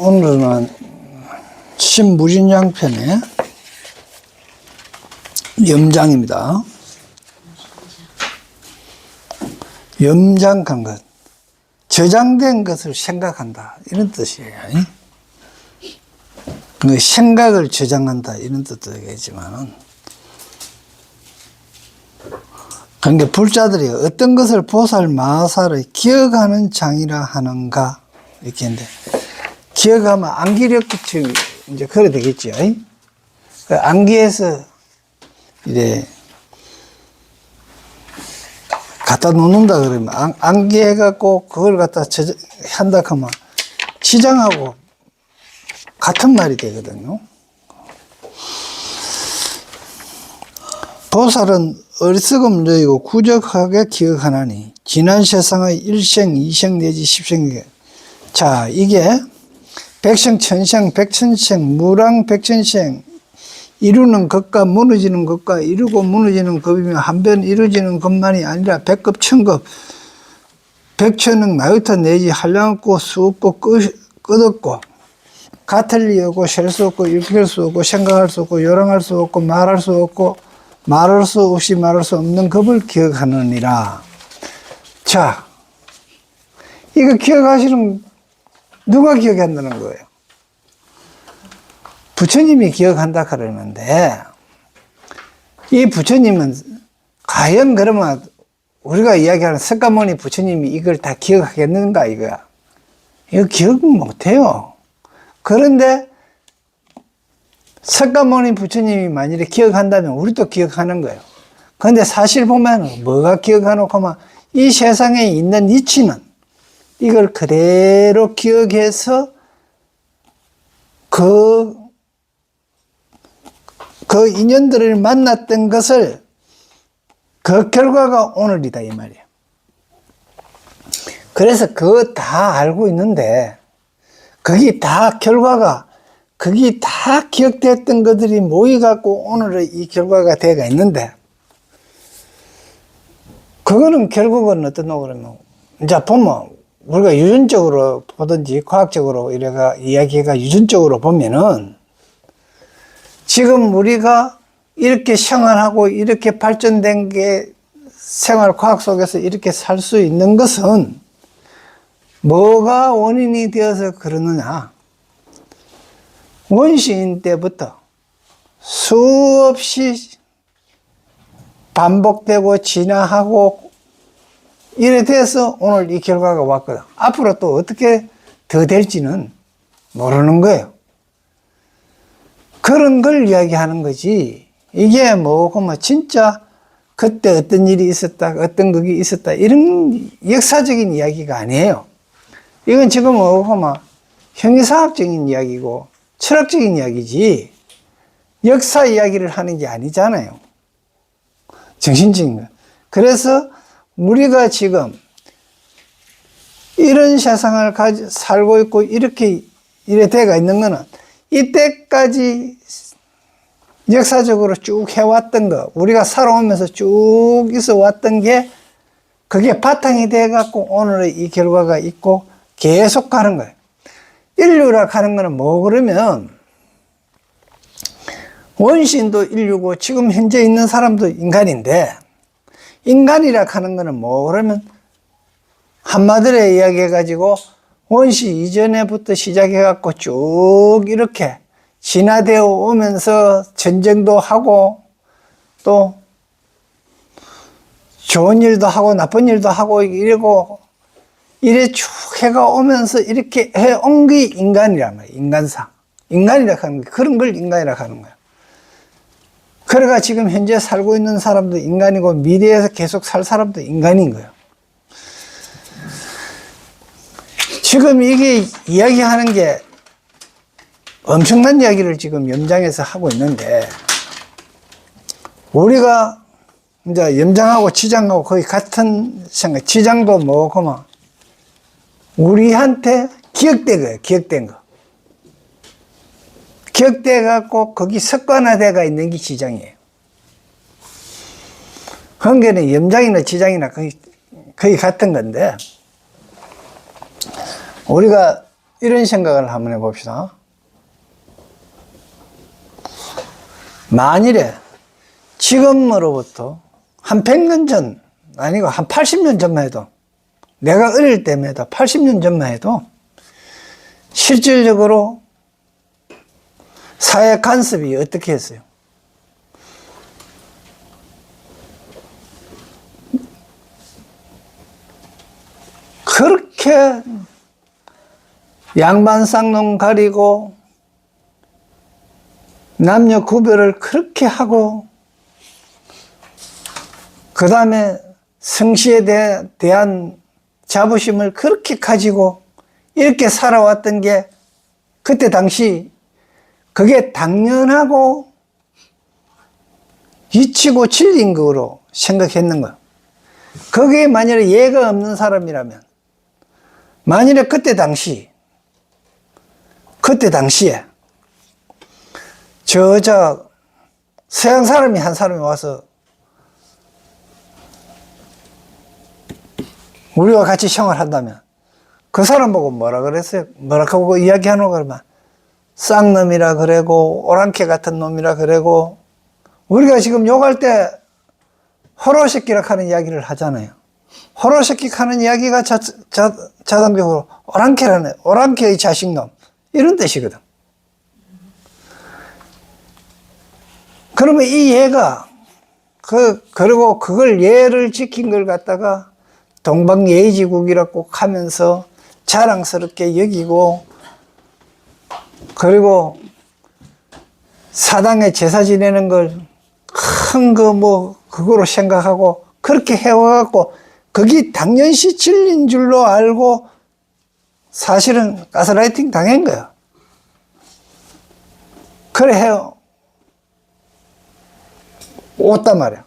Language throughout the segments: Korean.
오늘은 신무진양편의 염장입니다. 염장한 것, 저장된 것을 생각한다 이런 뜻이에요. 생각을 저장한다 이런 뜻도 되겠지만, 그러니까 불자들이 어떤 것을 보살 마살을 기억하는 장이라 하는가 이렇게 했는데, 기억하면 암기력 기능 이제 그래 되겠죠. 그 암기해서 이래 갖다 놓는다 그러면 암기해갖고 그걸 갖다 한다 하면 지장하고 같은 말이 되거든요. 보살은 어리석음 여의고 구적하게 기억하나니 지난 세상의 일생, 이생 내지 십생에, 자 이게 백생, 천생, 백천생, 무랑 백천생, 이루는 것과 무너지는 것과 이루고 무너지는 것이며 한편 이루어지는 것만이 아니라 백급, 천급, 백천억, 나유타 내지 한량없고 수없고 끝없고 같을 리 없고 셀 수 없고 일으킬 수 없고 생각할 수 없고 요랑할 수 없고 말할 수 없고 말할 수 없이 말할 수 없는 법을 기억하느니라. 자, 이거 기억하시는 누가 기억한다는 거예요? 부처님이 기억한다 그러는데, 이 부처님은 과연 그러면 우리가 이야기하는 석가모니 부처님이 이걸 다 기억하겠는가 이거야? 이거 기억 못해요. 그런데 석가모니 부처님이 만일에 기억한다면 우리도 기억하는 거예요. 그런데 사실 보면 뭐가 기억하노 하면 이 세상에 있는 이치는 이걸 그대로 기억해서 그 인연들을 만났던 것을 그 결과가 오늘이다 이 말이에요. 그래서 그거 다 알고 있는데 거기 다 결과가 거기 다 기억됐던 것들이 모여갖고 오늘의 이 결과가 되어 있는데, 그거는 결국은 어떠노 그러면 이제 보면 우리가 유전적으로 보든지 과학적으로 이래가 이야기가 유전적으로 보면은 지금 우리가 이렇게 생활하고 이렇게 발전된 게 생활 과학 속에서 이렇게 살 수 있는 것은 뭐가 원인이 되어서 그러느냐? 원시인 때부터 수없이 반복되고 진화하고 이래 돼서 오늘 이 결과가 왔거든. 앞으로 또 어떻게 더 될지는 모르는 거예요. 그런 걸 이야기하는 거지. 이게 뭐 진짜 그때 어떤 일이 있었다, 어떤 그게 있었다 이런 역사적인 이야기가 아니에요. 이건 지금 뭐 형이상학적인 이야기고 철학적인 이야기지 역사 이야기를 하는 게 아니잖아요. 정신적인 거. 그래서 우리가 지금 이런 세상을 살고 있고 이렇게 이래 돼가 있는 거는 이때까지 역사적으로 쭉 해왔던 거, 우리가 살아오면서 쭉 있어 왔던 게 그게 바탕이 돼 갖고 오늘의 이 결과가 있고 계속 가는 거예요. 인류라 하는 거는 뭐 그러면 원시인도 인류고 지금 현재 있는 사람도 인간인데, 인간이라 하는 거는 뭐 그러면 한마디로 이야기해 가지고 원시 이전에부터 시작해 갖고 쭉 이렇게 진화되어 오면서 전쟁도 하고 또 좋은 일도 하고 나쁜 일도 하고 이러고 이래 쭉 해가 오면서 이렇게 해온 게 인간이란 말이에요. 인간상. 인간이라 하는 게 그런 걸 인간이라 하는 거예요. 그래가 지금 현재 살고 있는 사람도 인간이고 미래에서 계속 살 사람도 인간인 거예요. 지금 이게 이야기하는 게 엄청난 이야기를 지금 염장에서 하고 있는데, 우리가 이제 염장하고 지장하고 거의 같은 생각, 지장도 뭐고 우리한테 기억된 거예요. 기억된 거. 기억돼 갖고 거기 습관화돼가 있는 게 지장이에요. 그러니까 염장이나 지장이나 거의 같은 건데, 우리가 이런 생각을 한번 해봅시다. 만일에 지금으로부터 한 100년 전, 아니고 한 80년 전만 해도, 내가 어릴 때만 해도 80년 전만 해도 실질적으로 사회 간섭이 어떻게 했어요? 그렇게 양반 쌍놈 가리고 남녀 구별을 그렇게 하고 그 다음에 성씨에 대한 자부심을 그렇게 가지고 이렇게 살아왔던 게 그때 당시 그게 당연하고 이치고 진리인 거로 생각했는 거예요. 거기에 만약에 예가 없는 사람이라면, 만일에 그때 당시에 서양 사람이 한 사람이 와서 우리와 같이 생활한다면 그 사람 보고 뭐라 그랬어요? 뭐라고 이야기하노? 그러면 쌍놈이라 그러고 오랑캐 같은 놈이라 그러고, 우리가 지금 욕할 때 호로새끼라 하는 이야기를 하잖아요. 호로새끼 하는 이야기가 자동적으로 오랑캐의 자식놈 이런 뜻이거든. 그러면 이 예가 그리고 그걸 예를 지킨 걸 갖다가 동방예의지국이라고 하면서 자랑스럽게 여기고, 그리고 사당에 제사 지내는 걸 큰 그거로 생각하고 그렇게 해와갖고 그게 당연시 진리인 줄로 알고 사실은 가스라이팅 당한 거야. 그래 해요. 왔단 말이야.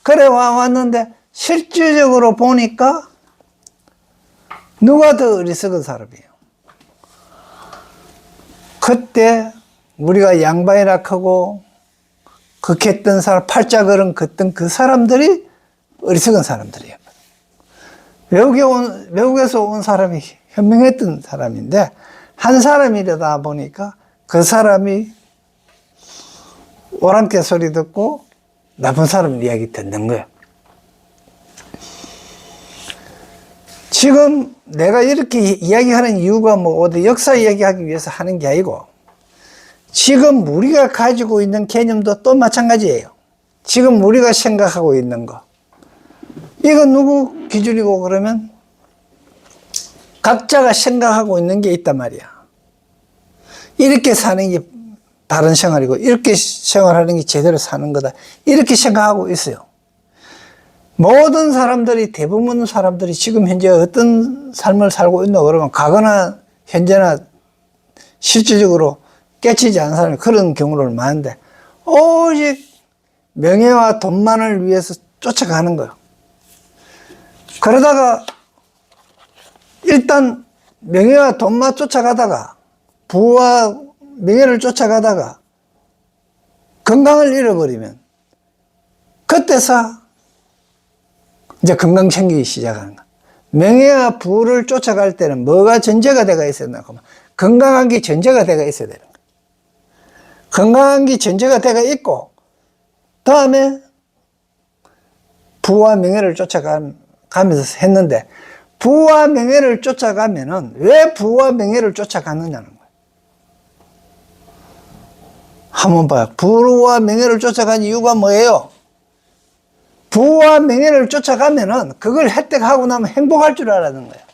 그래 왔는데 실질적으로 보니까 누가 더 어리석은 사람이에요? 그때 우리가 양반이라 하고 극했던 사람, 팔자걸음 걷던 그 사람들이 어리석은 사람들이에요. 외국에서 온 사람이 현명했던 사람인데 한 사람이다 보니까 그 사람이 오랑캐 소리 듣고 나쁜 사람 이야기 듣는 거예요. 지금 내가 이렇게 이야기하는 이유가 어디 역사 이야기하기 위해서 하는 게 아니고, 지금 우리가 가지고 있는 개념도 또 마찬가지예요. 지금 우리가 생각하고 있는 거. 이건 누구 기준이고 그러면 각자가 생각하고 있는 게 있단 말이야. 이렇게 사는 게 바른 생활이고 이렇게 생활하는 게 제대로 사는 거다. 이렇게 생각하고 있어요. 모든 사람들이, 대부분 사람들이 지금 현재 어떤 삶을 살고 있나 그러면 과거나 현재나 실질적으로 깨치지 않은 사람이 그런 경우를 많은데 오직 명예와 돈만을 위해서 쫓아가는 거예요. 그러다가 일단 명예와 돈만 쫓아가다가 부와 명예를 쫓아가다가 건강을 잃어버리면 그때서 이제 건강 챙기기 시작하는 거야. 명예와 부를 쫓아갈 때는 뭐가 전제가 되어 있어야 되나? 건강한 게 전제가 되어 있어야 되는 거야. 건강한 게 전제가 되어 있고, 다음에 부와 명예를 쫓아가면서 했는데, 부와 명예를 쫓아가면은 왜 부와 명예를 쫓아가느냐는 거야. 한번 봐요. 부와 명예를 쫓아간 이유가 뭐예요? 부와 명예를 쫓아가면은 그걸 획득하고 나면 행복할 줄 알았는 거예요.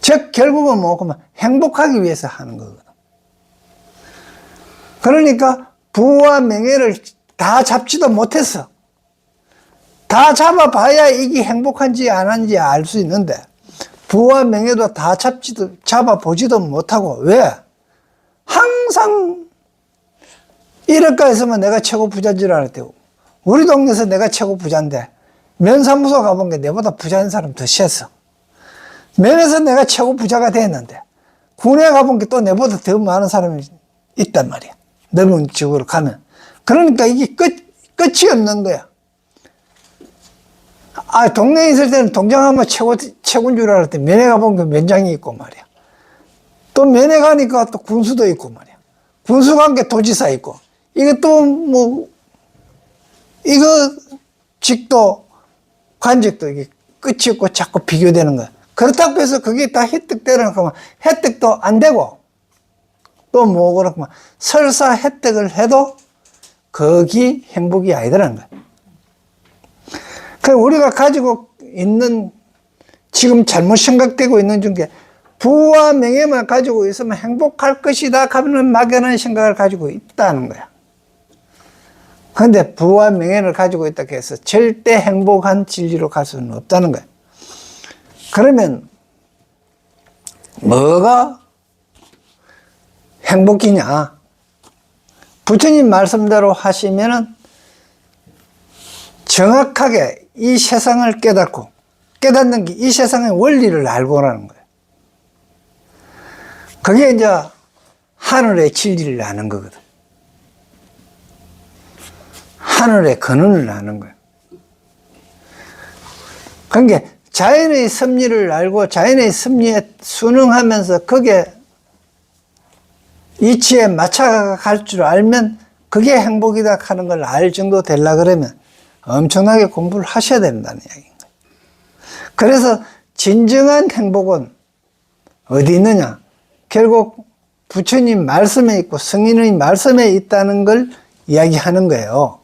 즉 결국은 그러면 행복하기 위해서 하는 거거든. 그러니까 부와 명예를 다 잡지도 못했어. 다 잡아봐야 이게 행복한지 안 한지 알 수 있는데 부와 명예도 다 잡아보지도 못하고, 왜? 항상 1억가 있으면 내가 최고 부자인 줄 알았대요. 우리 동네에서 내가 최고 부자인데 면사무소 가본 게 내보다 부자인 사람 더 셌어. 면에서 내가 최고 부자가 됐는데 군에 가본 게 또 내보다 더 많은 사람이 있단 말이야. 넓은 지역으로 가면. 그러니까 이게 끝이 없는 거야. 아, 동네에 있을 때는 동장하면 최고인 줄 알았더니 면회 가보면 면장이 있고 말이야. 또 면회 가니까 또 군수도 있고 말이야. 군수 관계 도지사 있고. 이게 또 뭐, 이거 직도, 관직도 이게 끝이 없고 자꾸 비교되는 거야. 그렇다고 해서 그게 다 혜택되는 거면 혜택도 안 되고, 또 뭐 그렇구만. 설사 혜택을 해도 거기 행복이 아니더라는 거야. 그럼 우리가 가지고 있는, 지금 잘못 생각되고 있는 중에 부와 명예만 가지고 있으면 행복할 것이다 하는 막연한 생각을 가지고 있다는 거야. 그런데 부와 명예를 가지고 있다고 해서 절대 행복한 진리로 갈 수는 없다는 거야. 그러면 뭐가 행복이냐? 부처님 말씀대로 하시면은 정확하게 이 세상을 깨닫고, 깨닫는 게 이 세상의 원리를 알고라는 거예요. 그게 이제 하늘의 진리를 아는 거거든. 하늘의 근원을 아는 거예요. 그러니까 자연의 섭리를 알고 자연의 섭리에 순응하면서 그게 이치에 맞춰갈 줄 알면 그게 행복이다 하는 걸 알 정도 되려 그러면 엄청나게 공부를 하셔야 된다는 이야기인 거예요. 그래서 진정한 행복은 어디 있느냐? 결국 부처님 말씀에 있고 성인의 말씀에 있다는 걸 이야기하는 거예요.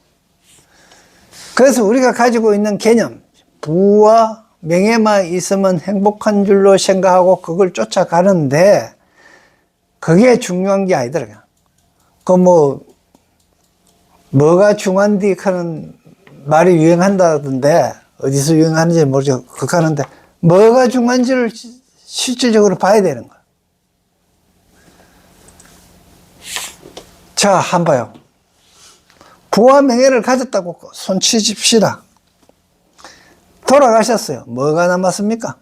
그래서 우리가 가지고 있는 개념, 부와 명예만 있으면 행복한 줄로 생각하고 그걸 쫓아가는데 그게 중요한 게 아니더라고요. 뭐가 중요한디 하는 말이 유행한다던데, 어디서 유행하는지 모르죠. 그렇게 하는데, 뭐가 중요한지를 실질적으로 봐야 되는 거야. 자, 한번 봐요. 부와 명예를 가졌다고 손치십시다. 돌아가셨어요. 뭐가 남았습니까?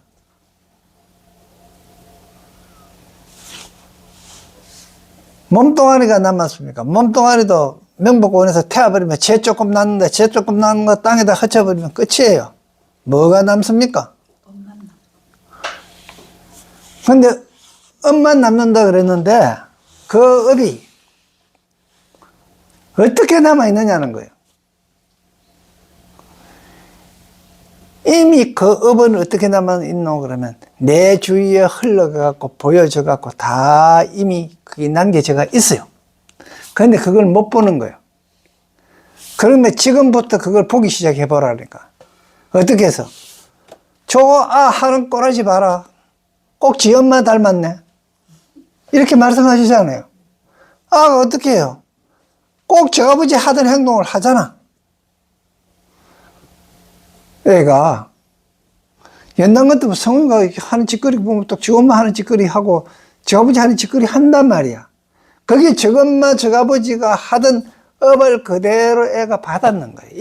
몸뚱아리가 남았습니까? 몸뚱아리도 명복원에서 태워버리면 재 조금 남는데 재 조금 남는 거 땅에다 흩어버리면 끝이에요. 뭐가 남습니까? 근데 업만 남는다 그랬는데 그 업이 어떻게 남아있느냐는 거예요. 이미 그 업은 어떻게 남아있노 그러면 내 주위에 흘러가고 보여져갖고 다 이미 그게 남겨져가 있어요. 그런데 그걸 못 보는 거예요. 그러면 지금부터 그걸 보기 시작해보라니까. 어떻게 해서? 저거 하는 꼬라지 봐라. 꼭 지 엄마 닮았네. 이렇게 말씀하시잖아요. 어떻게 해요? 꼭 저 아버지 하던 행동을 하잖아. 애가 옛날 같으면 성인가 하는 짓거리 보면 또 저 엄마 하는 짓거리 하고 저 아버지 하는 짓거리 한단 말이야. 그게 저 엄마 저 아버지가 하던 업을 그대로 애가 받았는 거예요.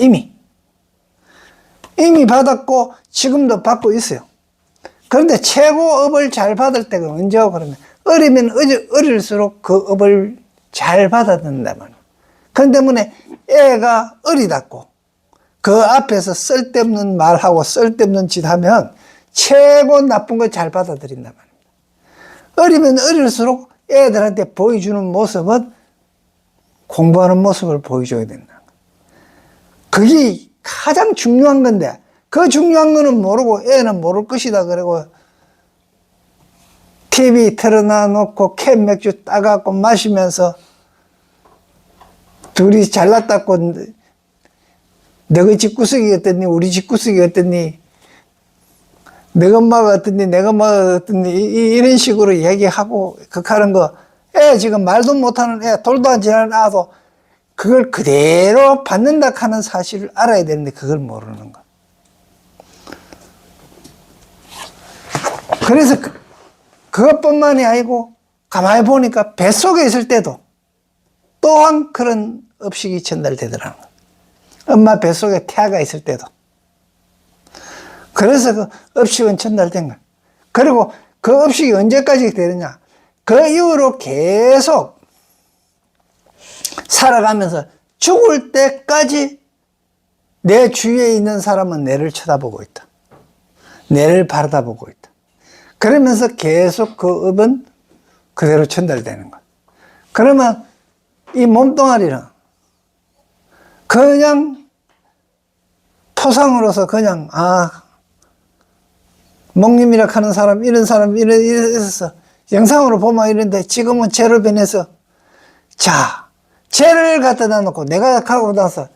이미 받았고 지금도 받고 있어요. 그런데 최고 업을 잘 받을 때가 언제고 그러면 어리면 어릴수록 그 업을 잘 받아든단 말이에요. 그런 때문에 애가 어리다고 그 앞에서 쓸데없는 말하고 쓸데없는 짓 하면 최고 나쁜 걸 잘 받아들인단 말입니다. 어리면 어릴수록 애들한테 보여주는 모습은 공부하는 모습을 보여줘야 된다. 그게 가장 중요한 건데 그 중요한 거는 모르고 애는 모를 것이다 그러고 TV 틀어놔 놓고 캔 맥주 따갖고 마시면서 둘이 잘났다고 너희 집구석이 어땠니 우리 집구석이 어땠니 내 엄마가 어땠니 내가 엄마가 어땠니 이런 식으로 얘기하고 그렇게 하는 거 애 지금 말도 못하는 애 돌도 안 지나는 아도 그걸 그대로 받는다 하는 사실을 알아야 되는데 그걸 모르는 거. 그래서 그것뿐만이 아니고 가만히 보니까 뱃속에 있을 때도 또한 그런 업식이 전달되더라는 거예요. 엄마 뱃속에 태아가 있을 때도. 그래서 그 업식은 전달된 거예요. 그리고 그 업식이 언제까지 되느냐. 그 이후로 계속 살아가면서 죽을 때까지 내 주위에 있는 사람은 내를 쳐다보고 있다. 내를 바라다보고 있다. 그러면서 계속 그 업은 그대로 전달되는 거야. 그러면 이 몸뚱아리는 그냥 토상으로서 그냥 목님이라 하는 사람 이래서 영상으로 보면 이런데 지금은 죄로 변해서 죄를 갖다 놔놓고 내가 가고 나서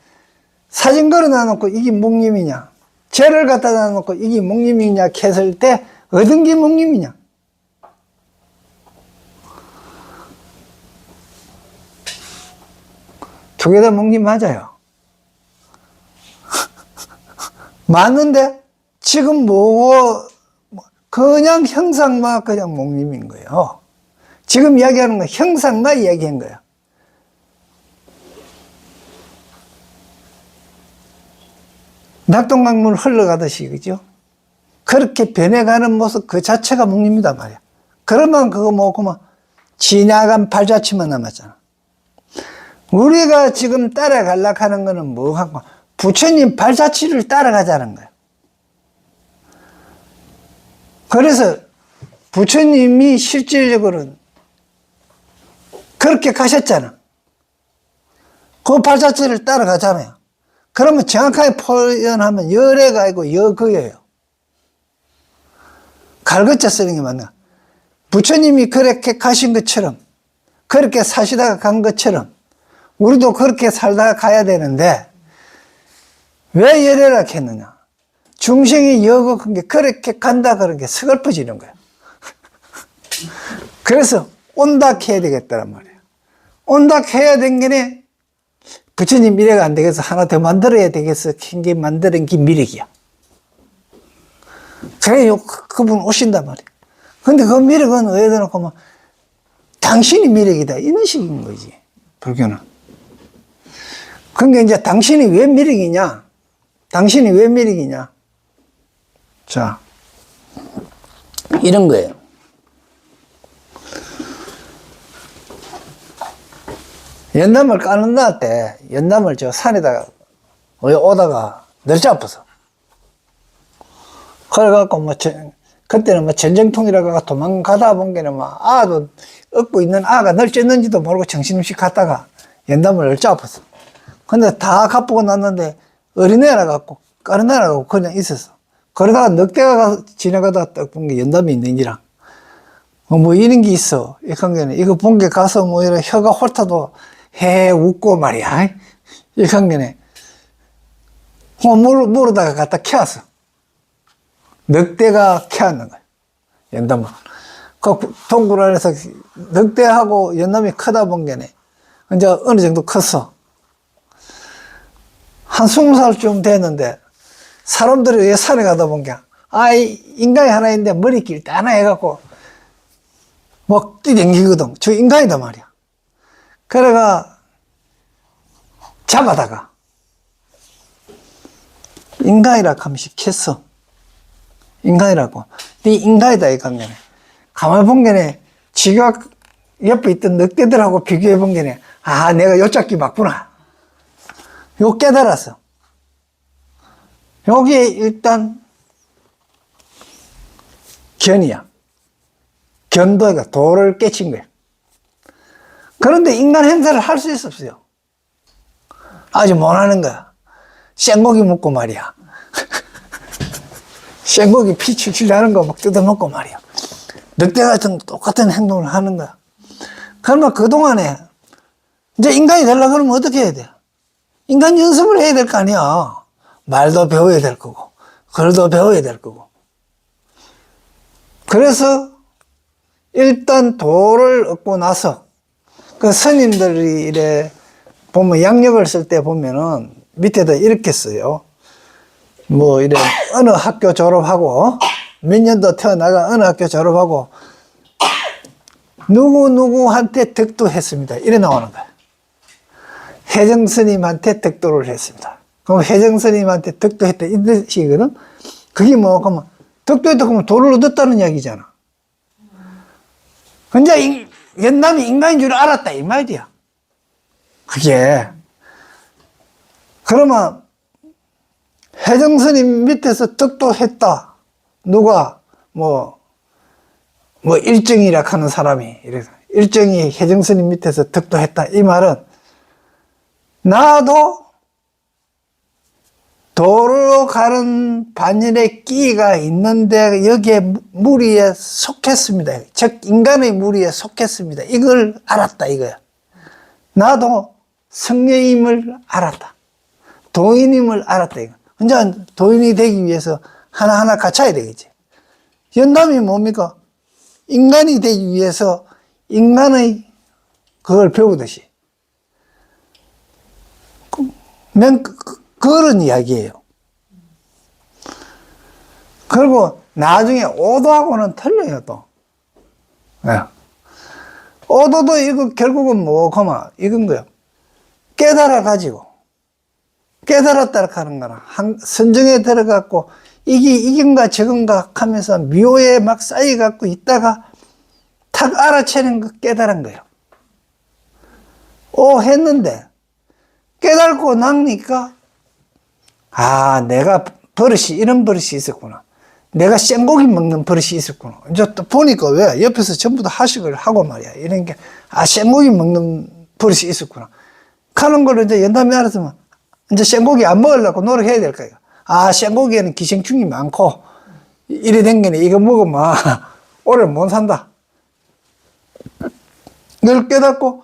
사진 걸어 놔놓고 이게 목님이냐 죄를 갖다 놔놓고 이게 목님이냐 했을 때 어떤 게 목님이냐? 두 개 다 목님 맞아요. 맞는데 지금 그냥 형상만 그냥 목님인 거예요. 지금 이야기하는 건 형상만 이야기한 거예요. 낙동강물 흘러가듯이, 그죠? 그렇게 변해가는 모습 그 자체가 목님이다 말이야. 그러면 그거 그만 지나간 발자취만 남았잖아. 우리가 지금 따라가려고 하는 거는 뭐하고 부처님 발자취를 따라가자는 거야. 그래서 부처님이 실질적으로는 그렇게 가셨잖아. 그 발자취를 따라가잖아요. 그러면 정확하게 표현하면 열애가 아니고 여거예요. 갈것자 쓰는 게 맞나? 부처님이 그렇게 가신 것처럼, 그렇게 사시다가 간 것처럼, 우리도 그렇게 살다가 가야 되는데, 왜 열애라 했느냐? 중생이 여거 게 그렇게 간다 그런 게 서글퍼지는 거야. 그래서 온다 해야 되겠다란 말이야. 온다 해야 된 게네, 부처님 미래가 안 되겠어. 하나 더 만들어야 되겠어. 게 만드는 게 미력이야. 그래, 그분 오신단 말이야. 근데 그 미력은 왜 대놓고 당신이 미력이다. 이런 식인 거지. 불교는. 그러니까 이제 당신이 왜 미력이냐? 당신이 왜 미력이냐? 자, 이런 거예요. 연담을 까는다 때, 연담을 저 산에다가 오다가 널리 아파서. 그래갖고 그때는 전쟁통이라고 도망가다 본 게는 아도 업고 있는 아가 널뛰었는지도 모르고 정신없이 갔다가 연담을 널리 아팠어. 근데 다 갚고 났는데 어린애라 갖고 까르나라 갖고 그냥 있었어. 그러다가 넉대가 지나가다가 딱 본 게 연담이 있는지랑 이런 게 있어. 이 관계는 이거 본 게 가서 이런 혀가 홀타도 해 웃고 말이야. 이 관계는 모르다가 갖다 켜왔어. 넉대가 켜왔는 거야. 연담을. 그 동굴 안에서 넉대하고 연담이 크다 본 게네. 이제 어느 정도 컸어. 한 20살쯤 됐는데, 사람들이 왜 산에 가다 본 게, 인간이 하나 있는데 머리길 하나 해갖고, 뛰댕기거든. 저 인간이다 말이야. 그래가, 잡아다가, 인간이라 하면서 켰어. 인간이라고. 네 인간이다, 이 관계네. 가만히 본 게네, 지가 옆에 있던 늑대들하고 비교해 본 게네, 내가 요 짝기 맞구나. 요 깨달았어. 여기에 일단, 견이야. 견도가 도를 깨친 거야. 그런데 인간 행사를 할 수 있었어요. 아주 못하는 거야. 생고기 먹고 말이야. 생고기 피 출출 나는 거 막 뜯어먹고 말이야. 늑대 같은 똑같은 행동을 하는 거야. 그러면 그동안에 이제 인간이 되려고 그러면 어떻게 해야 돼? 인간 연습을 해야 될 거 아니야. 말도 배워야 될 거고, 글도 배워야 될 거고. 그래서 일단 도를 얻고 나서 그 스님들이 이래 보면 양력을 쓸 때 보면은 밑에다 이렇게 써요. 이래 어느 학교 졸업하고 몇 년도 태어나가 어느 학교 졸업하고 누구누구한테 득도했습니다. 이래 나오는 거야. 혜정스님한테 득도를 했습니다. 그럼 혜정스님한테 득도했다. 이 뜻이거든? 그게 그러면 득도했다 그러면 도를 얻었다는 이야기잖아. 근데 연남이 인간인 줄 알았다. 이 말이야. 그게. 그러면 혜정스님 밑에서 득도했다. 누가, 일정이라 하는 사람이, 이래서, 일정이 혜정스님 밑에서 득도했다. 이 말은, 나도 도로 가는 반열에 끼가 있는데 여기에 무리에 속했습니다. 즉 인간의 무리에 속했습니다. 이걸 알았다 이거야. 나도 성녀임을 알았다. 도인임을 알았다 이거. 혼자 도인이 되기 위해서 하나하나 갖춰야 되겠지. 연남이 뭡니까? 인간이 되기 위해서 인간의 그걸 배우듯이. 그런 이야기예요. 그리고 나중에 오도하고는 틀려요, 또. 네. 오도도 이거 결국은 이건 거예요. 깨달아가지고. 깨달았다 하는 거는 선정에 들어갔고, 이게 이건가 저건가 하면서 묘에 막 쌓여갖고 있다가 탁 알아채는 거 깨달은 거예요. 했는데, 깨달고 나니까, 내가 이런 버릇이 있었구나. 내가 생고기 먹는 버릇이 있었구나. 이제 또 보니까 왜? 옆에서 전부 다 하식을 하고 말이야. 이런 게, 생고기 먹는 버릇이 있었구나. 하는 걸 이제 연담이 알았으면, 이제 생고기 안 먹으려고 노력해야 될 거야. 생고기에는 기생충이 많고, 이래 된 게네. 이거 먹으면, 오래 못 산다. 늘 깨닫고,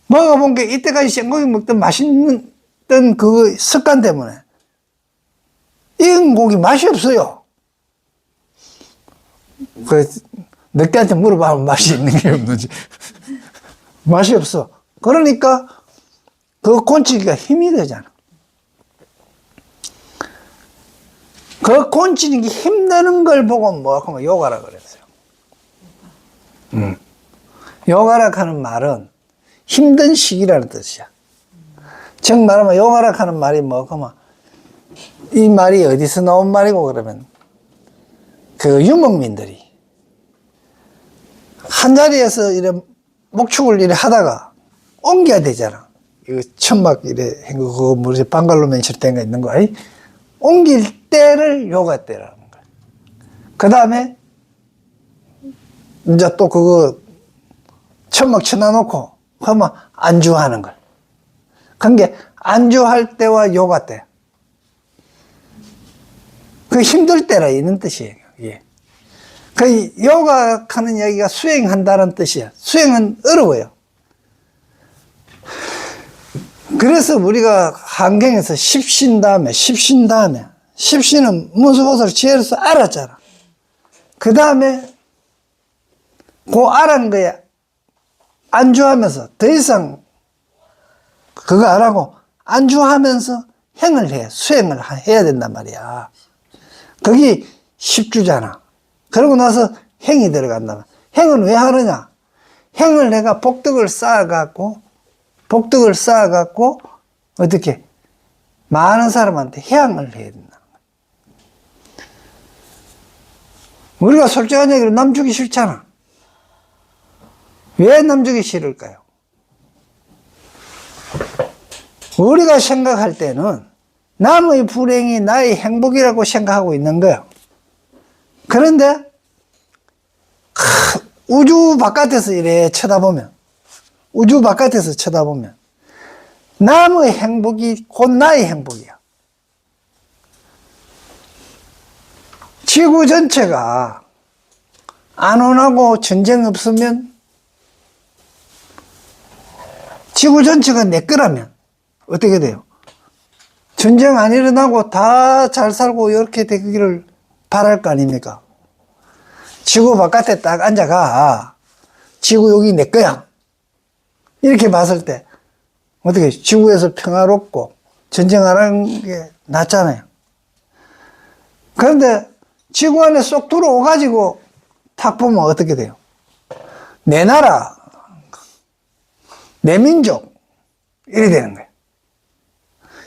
먹어본 게 이때까지 생고기 먹던 맛있는 그 습관 때문에 익은 고기 맛이 없어요. 늑대한테 물어봐면 맛이 있는 게 없는지. 맛이 없어. 그러니까 그 곤치기가 힘이 되잖아. 그 곤치기 힘드는 걸 보고 하면 요가라 그랬어요. 요가라 하는 말은 힘든 시기라는 뜻이야. 즉 말하면 요가라 하는 말이 그러면 이 말이 어디서 나온 말이고 그러면 그 유목민들이 한 자리에서 이래 목축을 이래 하다가 옮겨야 되잖아. 이거 천막 이래 그거 방갈로맨처럼 된 거 있는 거 아니? 옮길 때를 요가 때라는 거야. 그 다음에 이제 또 그거 천막 쳐놔놓고 하면 안주하는 걸. 그게 안주할 때와 요가 때. 그 힘들 때라 이런 뜻이에요. 예. 그 요가 하는 이야기가 수행한다는 뜻이야. 수행은 어려워요. 그래서 우리가 한경에서 십신 다음에 십신은 문수보살 지혜로서 알았잖아. 그 다음에 그 알은 거에 안주하면서 더 이상 그거 안 하고 안주하면서 행을 해. 수행을 해야 된단 말이야. 그게 10주잖아. 그러고 나서 행이 들어간다. 행은 왜 하느냐? 행을 내가 복덕을 쌓아갖고 어떻게 많은 사람한테 해양을 해야 된다는 거야. 우리가 솔직한 얘기로 남 주기 싫잖아. 왜 남 주기 싫을까요? 우리가 생각할 때는 남의 불행이 나의 행복이라고 생각하고 있는 거예요. 그런데 우주 바깥에서 이래 쳐다보면 남의 행복이 곧 나의 행복이야. 지구 전체가 안온하고 전쟁 없으면 지구 전체가 내 거라면 어떻게 돼요? 전쟁 안 일어나고 다 잘 살고 이렇게 되기를 바랄 거 아닙니까? 지구 바깥에 딱 앉아가. 지구 여기 내 거야. 이렇게 봤을 때 어떻게 지구에서 평화롭고 전쟁 안 하는 게 낫잖아요. 그런데 지구 안에 쏙 들어오가지고 탁 보면 어떻게 돼요? 내 나라, 내 민족 이래 되는 거예요.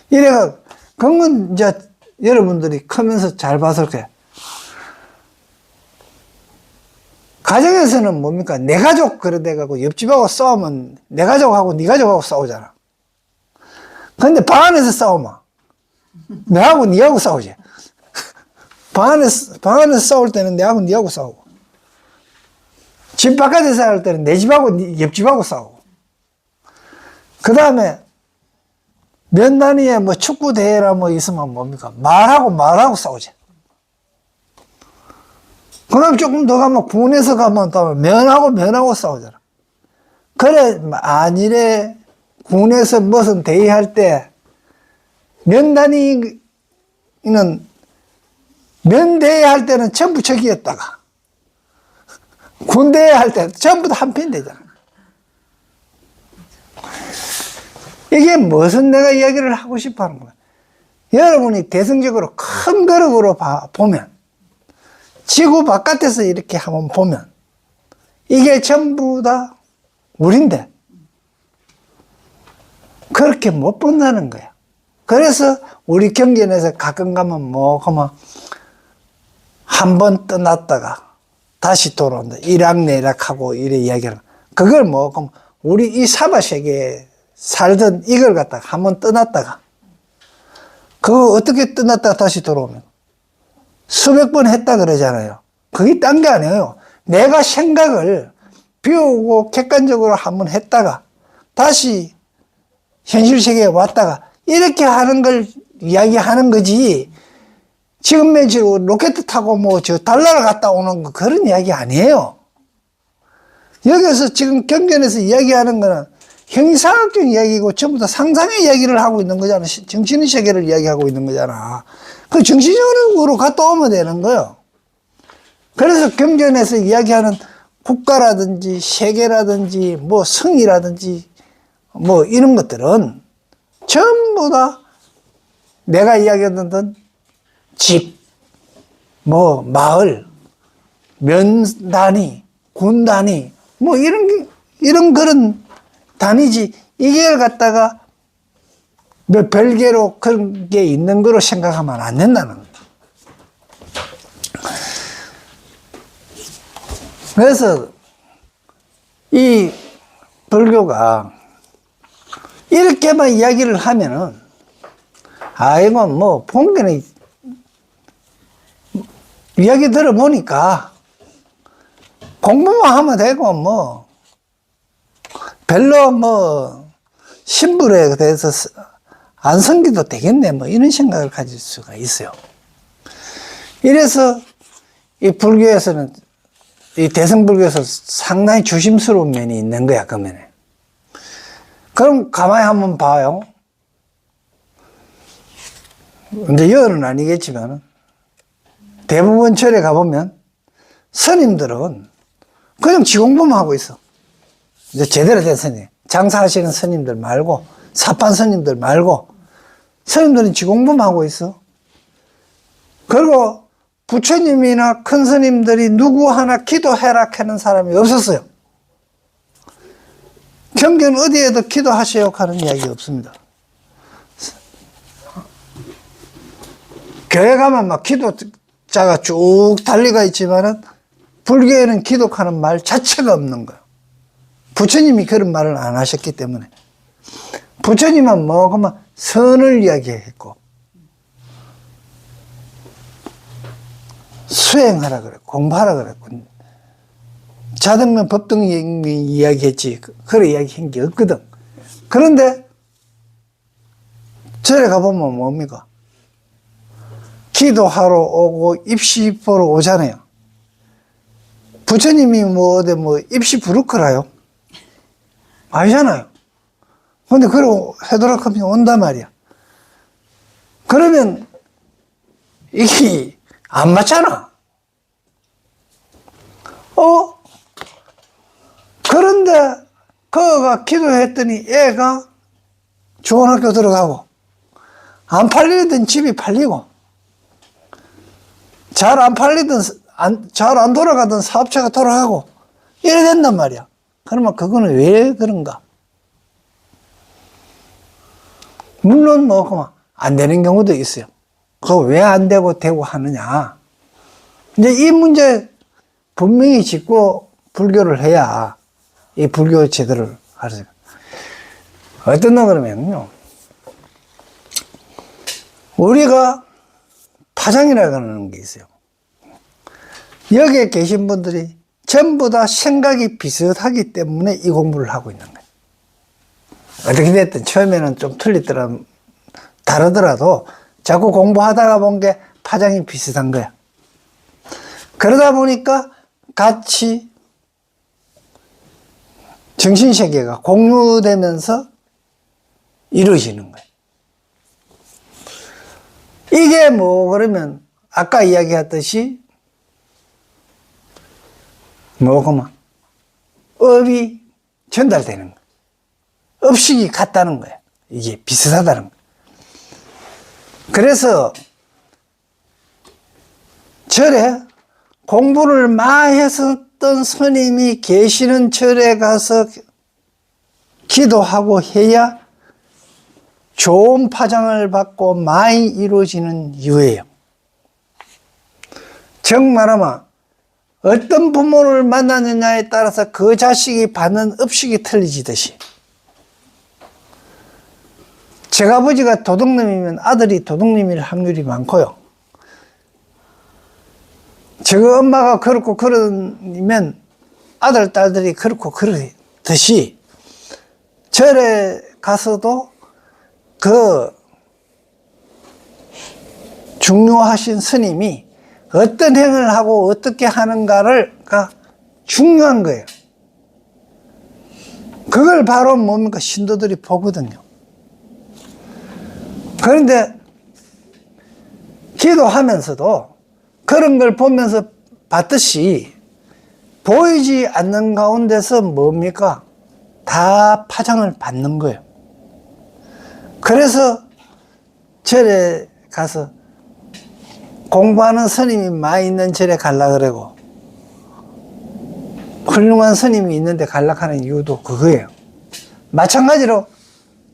이래가 그건 이제 여러분들이 크면서 잘 봤을 거예요. 가정에서는 뭡니까? 내 가족 그러대가고 옆집하고 싸우면 내 가족하고 네 가족하고 싸우잖아. 근데 방 안에서 싸우면 내하고 니하고 싸우지. 방 안에서 싸울 때는 내하고 니하고 싸우고, 집 바깥에서 싸울 때는 내 집하고 옆집하고 싸우고, 그 다음에 면 단위에 뭐 축구 대회라 뭐 있으면 뭡니까? 말하고 싸우지. 그 다음 조금 더 가면 군에서 가면 또 면하고 싸우잖아. 그래, 만일에 군에서 무슨 대회할 때 면 단위는 면 대회 할 때는 전부 적이었다가 군 대회 할 때는 전부 다 한편 되잖아. 이게 무슨 내가 이야기를 하고 싶어 하는 거야. 여러분이 대승적으로 큰 그릇으로 보면, 지구 바깥에서 이렇게 한번 보면 이게 전부 다 우린데 그렇게 못 본다는 거야. 그래서 우리 경전에서 가끔 가면 뭐 그러면 한 번 떠났다가 다시 돌아온다. 일락내락하고 이래 이야기하는, 그걸 뭐 그럼 우리 이 사바 세계에 살던 이걸 갖다가 한 번 떠났다가, 그거 어떻게 떠났다가 다시 돌아오면 수백 번 했다 그러잖아요. 그게 딴 게 아니에요. 내가 생각을 비우고 객관적으로 한번 했다가 다시 현실 세계에 왔다가 이렇게 하는 걸 이야기하는 거지, 지금 며칠 로켓 타고 뭐 저 달나라 갔다 오는 거 그런 이야기 아니에요. 여기서 지금 경전에서 이야기하는 거는 형이상학적 이야기고 전부 다 상상의 이야기를 하고 있는 거잖아. 정신의 세계를 이야기하고 있는 거잖아. 그 정신적으로 갔다 오면 되는 거예요. 그래서 경전에서 이야기하는 국가라든지 세계라든지 뭐 성이라든지 뭐 이런 것들은 전부 다 내가 이야기했던 집, 뭐 마을, 면 단위, 군 단위, 뭐 이런 그런 단위지, 이걸 갖다가 몇 별개로 그런 게 있는 거로 생각하면 안 된다는 거예요. 그래서 이 불교가 이렇게만 이야기를 하면은, 이건 뭐 본견에 이야기 들어보니까 공부만 하면 되고 뭐 별로 뭐 신불에 대해서 안 섬기도 되겠네, 뭐 이런 생각을 가질 수가 있어요. 이래서 이 불교에서는, 이 대승불교에서 상당히 조심스러운 면이 있는 거야, 그 면에. 그럼 가만히 한번 봐요. 근데 여는 아니겠지만 대부분 절에 가보면 스님들은 그냥 지공부만 하고 있어. 이제 제대로 된 스님, 장사하시는 스님들 말고, 사판 스님들 말고, 스님들은 지공부만 하고 있어. 그리고 부처님이나 큰 스님들이 누구 하나 기도해라 하는 사람이 없었어요. 경전 어디에도 기도하세요 하는 이야기 없습니다. 교회 가면 막 기도자가 쭉 달리가 있지만은 불교에는 기도하는 말 자체가 없는 거예요. 부처님이 그런 말을 안 하셨기 때문에. 부처님은 뭐 그러면 선을 이야기했고 수행하라 그랬고 공부하라 그랬고 자등면 법등 이야기했지 그런 이야기한 게 없거든. 그런데 절에 가보면 뭡니까? 기도하러 오고 입시 보러 오잖아요. 부처님이 뭐 어디 뭐 입시 부르크라요? 아니잖아요. 근데 그러고 해도록 하면 온단 말이야. 그러면 이게 안 맞잖아. 그런데 그가 기도했더니 애가 좋은 학교 들어가고 안 팔리던 집이 팔리고 잘 안 팔리던 잘 안 돌아가던 사업체가 돌아가고 이래 된단 말이야. 그러면 그거는 왜 그런가? 물론 뭐 안 되는 경우도 있어요. 그거 왜 안 되고 되고 하느냐? 이제 이 문제 분명히 짚고 불교를 해야 이 불교 제도를 알아요. 어떤 거 그러면요. 우리가 파장이라는 게 있어요. 여기에 계신 분들이 전부 다 생각이 비슷하기 때문에 이 공부를 하고 있는 거예요. 어떻게 됐든 처음에는 좀 다르더라도 자꾸 공부하다가 본 게 파장이 비슷한 거야. 그러다 보니까 같이 정신세계가 공유되면서 이루어지는 거예요. 이게 뭐 그러면 아까 이야기했듯이 뭐고만 업이 전달되는 거예요. 업식이 같다는 거예요. 이게 비슷하다는 거예요. 그래서 절에 공부를 많이 했었던 스님이 계시는 절에 가서 기도하고 해야 좋은 파장을 받고 많이 이루어지는 이유예요. 즉 말하면 어떤 부모를 만나느냐에 따라서 그 자식이 받는 업식이 틀리지듯이, 제아버지가 도둑놈이면 아들이 도둑놈일 확률이 많고요. 저 엄마가 그렇고 그러면 아들, 딸들이 그렇고 그러듯이 절에 가서도 그 중요하신 스님이 어떤 행을 하고 어떻게 하는가가 중요한 거예요. 그걸 바로 뭡니까? 신도들이 보거든요. 그런데 기도하면서도 그런 걸 보면서 봤듯이 보이지 않는 가운데서 뭡니까? 다 파장을 받는 거예요. 그래서 절에 가서 공부하는 스님이 많이 있는 절에 가려고 그러고 훌륭한 스님이 있는데 가려고 하는 이유도 그거예요. 마찬가지로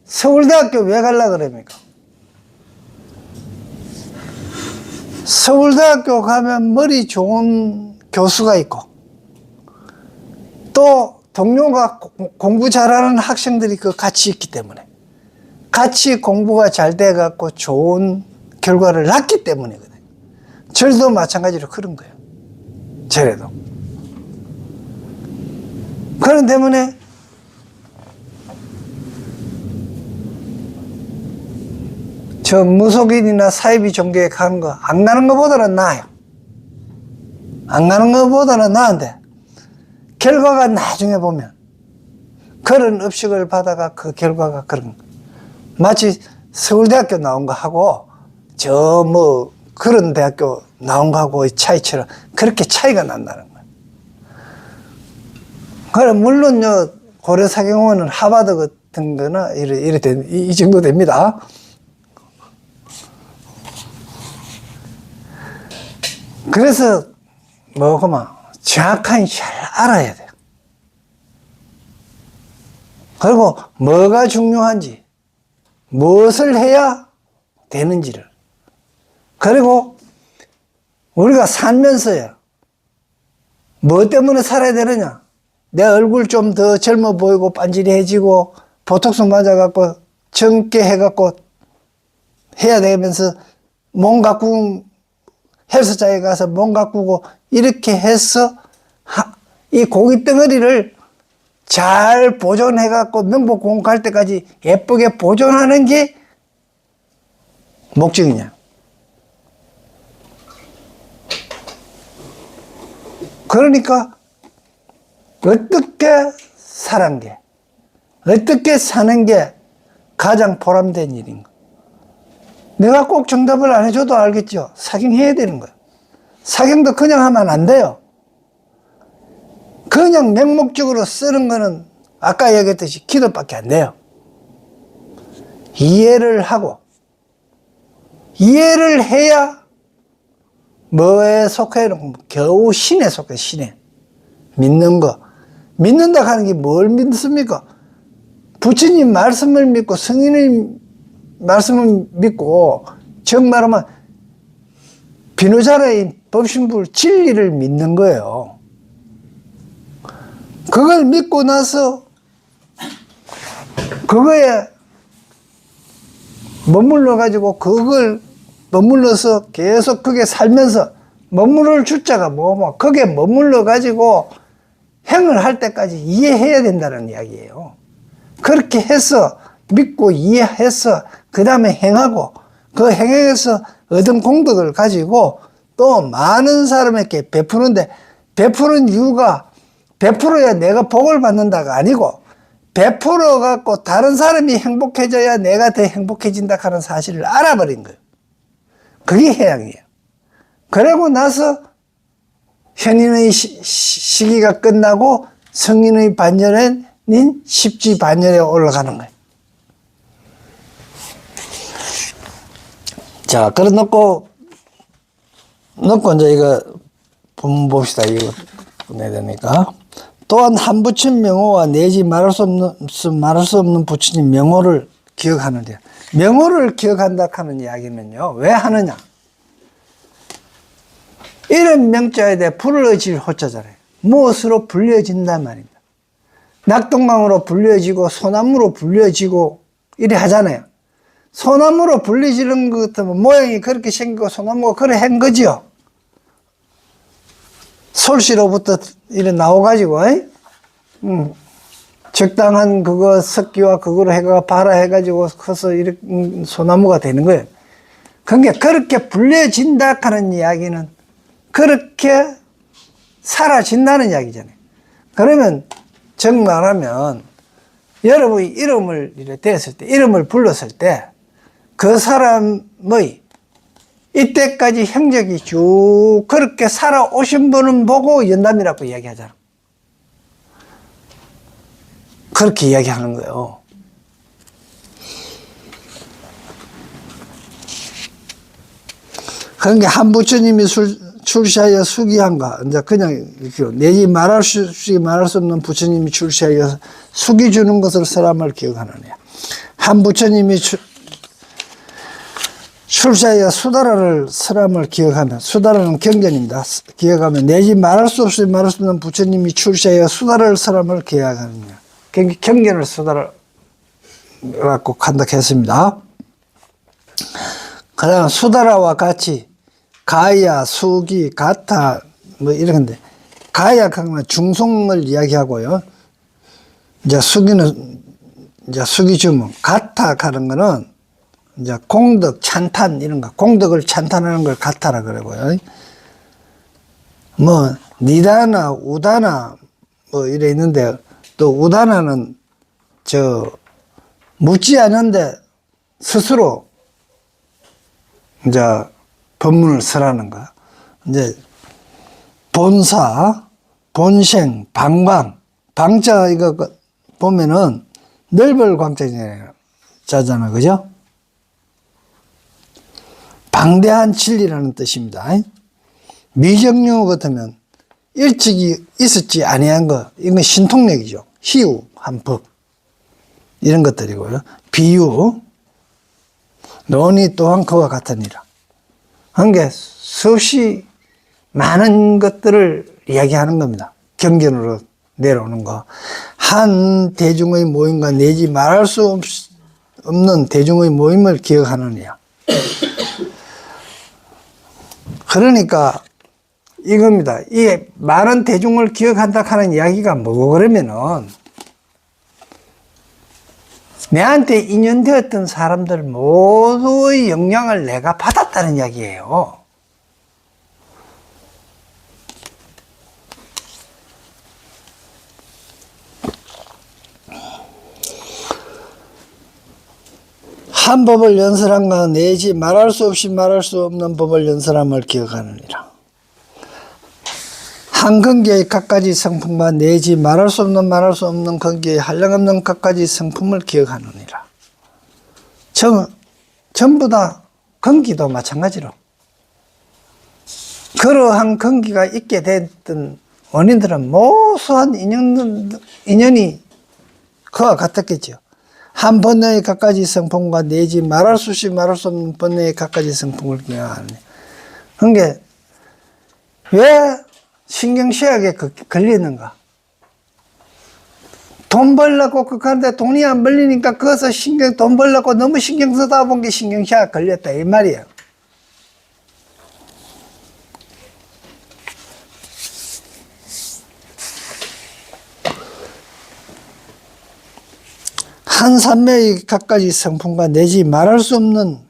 서울대학교 왜 가려고 그럽니까? 서울대학교 가면 머리 좋은 교수가 있고 또 동료가 공부 잘하는 학생들이 같이 있기 때문에 같이 공부가 잘 돼갖고 좋은 결과를 낳기 때문이거든요. 절도 마찬가지로 그런 거예요. 절에도. 그런 때문에 저 무속인이나 사이비 종교에 가는 거 안 가는 것보다는 나아요. 안 가는 것보다는 나은데 결과가 나중에 보면 그런 업식을 받아가 그 결과가 그런 거. 마치 서울대학교 나온 거 하고 저 뭐 그런 대학교 나온 거 하고의 차이처럼 그렇게 차이가 난다는 거예요. 그럼 물론 고려사경원은 하버드 같은 거나 이 정도 됩니다. 그래서 뭐고만 정확하게 잘 알아야 돼요. 그리고 뭐가 중요한지, 무엇을 해야 되는지를. 그리고 우리가 살면서요, 뭐 때문에 살아야 되느냐? 내 얼굴 좀 더 젊어 보이고 반질해지고 보톡스 맞아갖고 젊게 해갖고 해야 되면서 몸 가꾸고 헬스장에 가서 몸 가꾸고 이렇게 해서 이 고기 덩어리를 잘 보존해갖고 명복공원 갈 때까지 예쁘게 보존하는 게 목적이냐. 그러니까 어떻게 사는 게, 어떻게 사는 게 가장 보람된 일인가. 내가 꼭 정답을 안 해줘도 알겠죠. 사경해야 되는 거예요. 사경도 그냥 하면 안 돼요. 그냥 맹목적으로 쓰는 거는 아까 얘기했듯이 기도밖에 안 돼요. 이해를 하고, 이해를 해야 뭐에 속해는 겨우 신에 속해, 신에. 믿는 거. 믿는다 하는 게 뭘 믿습니까? 부처님 말씀을 믿고 성인의 말씀을 믿고 정말하면 비누자라인 법신불 진리를 믿는 거예요. 그걸 믿고 나서 그거에 머물러 가지고 그걸 머물러서 계속 거기에 살면서 머무를 주자가 뭐뭐 거기에 머물러 가지고 행을 할 때까지 이해해야 된다는 이야기예요. 그렇게 해서 믿고 이해해서 그 다음에 행하고 그 행에서 얻은 공덕을 가지고 또 많은 사람에게 베푸는데, 베푸는 이유가 베풀어야 내가 복을 받는다가 아니고 베풀어 갖고 다른 사람이 행복해져야 내가 더 행복해진다 하는 사실을 알아버린 거예요. 그게 해양이에요. 그러고 나서 현인의 시기가 끝나고 성인의 반열인 십지 반열에 올라가는 거예요. 자, 그래 놓고 이제 이거 본문 봅시다. 이거 내야 되니까. 또한 한 부처님 명호와 내지 말할 수 없는 부처님 명호를 기억하는데, 명호를 기억한다 하는 이야기는요, 왜 하느냐? 이런 명자에 대해 불러질 호자잖아요. 무엇으로 불려진단 말입니다. 낙동강으로 불려지고 소나무로 불려지고 이래 하잖아요. 소나무로 불려지는 것 같으면 모양이 그렇게 생기고 소나무가 그래 한 거죠. 솔씨로부터 이래 나와가지고, 적당한 그거 석기와 그거로 해가 발화해가지고 커서 이렇게 소나무가 되는 거예요. 그러니까 그렇게 불려진다 하는 이야기는 그렇게 사라진다는 이야기잖아요. 그러면 정말하면 여러분이 이름을 이래 대했을 때, 이름을 불렀을 때 그 사람의 이때까지 행적이 쭉 그렇게 살아오신 분은 보고 연담이라고 이야기하잖아. 그렇게 이야기하는 거예요. 그러니까 한 부처님이 출시하여 수기한가, 이제 그냥 내지 말할 수 없는 부처님이 출시하여 수기 주는 것을 사람을 기억하느냐. 한 부처님이 출시하여 수다라를 사람을 기억하면, 수다라는 경전입니다. 기억하면 내지 말할 수 없는 부처님이 출시하여 수다라를 사람을 기억하느냐. 경전을 수다라 갖고 간닥했습니다. 그 다음 수다라와 같이 가야, 수기, 가타 뭐 이런데, 가야 하면 중송을 이야기하고요. 이제 수기는 이제 수기 주문, 가타 하는 거는 이제 공덕, 찬탄 이런 거, 공덕을 찬탄하는 걸 가타라 그러고요. 뭐 니다나, 우다나 뭐 이래 있는데, 또 우다나는 묻지 않은데 스스로 이제 법문을 쓰라는 거. 이제 본사, 본생, 방광, 방자 이거 보면은 넓을 광자잖아, 그죠? 방대한 진리라는 뜻입니다. 미정류 같으면 일찍이 있었지 아니한 거, 이건 신통력이죠. 희우한 법 이런 것들이고요. 비유, 논의 또한 그와 같으니라. 한 게 수없이 많은 것들을 이야기하는 겁니다. 경전으로 내려오는 거. 한 대중의 모임과 내지 말할 수 없는 대중의 모임을 기억하느냐. 그러니까 이겁니다. 이 많은 대중을 기억한다 하는 이야기가 뭐고 그러면은 내한테 인연되었던 사람들 모두의 영향을 내가 받았다는 이야기예요. 한 법을 연설한가 내지 말할 수 없는 법을 연설함을 기억하느니라. 한 근기의 갖가지 성품과 내지 말할 수 없는 근기의 한량없는 갖가지 성품을 기억하느니라. 전부 다 근기도 마찬가지로 그러한 근기가 있게 됐던 원인들은 모수한 인연이 그와 같았겠죠. 한 번뇌의 갖가지 성품과 내지 말할 수 없는 번뇌의 갖가지 성품을 기억하느니라. 그러니까 왜 신경쇠약에 걸리는가? 돈 벌려고 그런데 돈이 안 벌리니까 거기서 돈 벌려고 너무 신경 쓰다 본 게 신경쇠약 걸렸다 이 말이에요. 한 산매의 갖가지 성품과 내지 말할 수 없는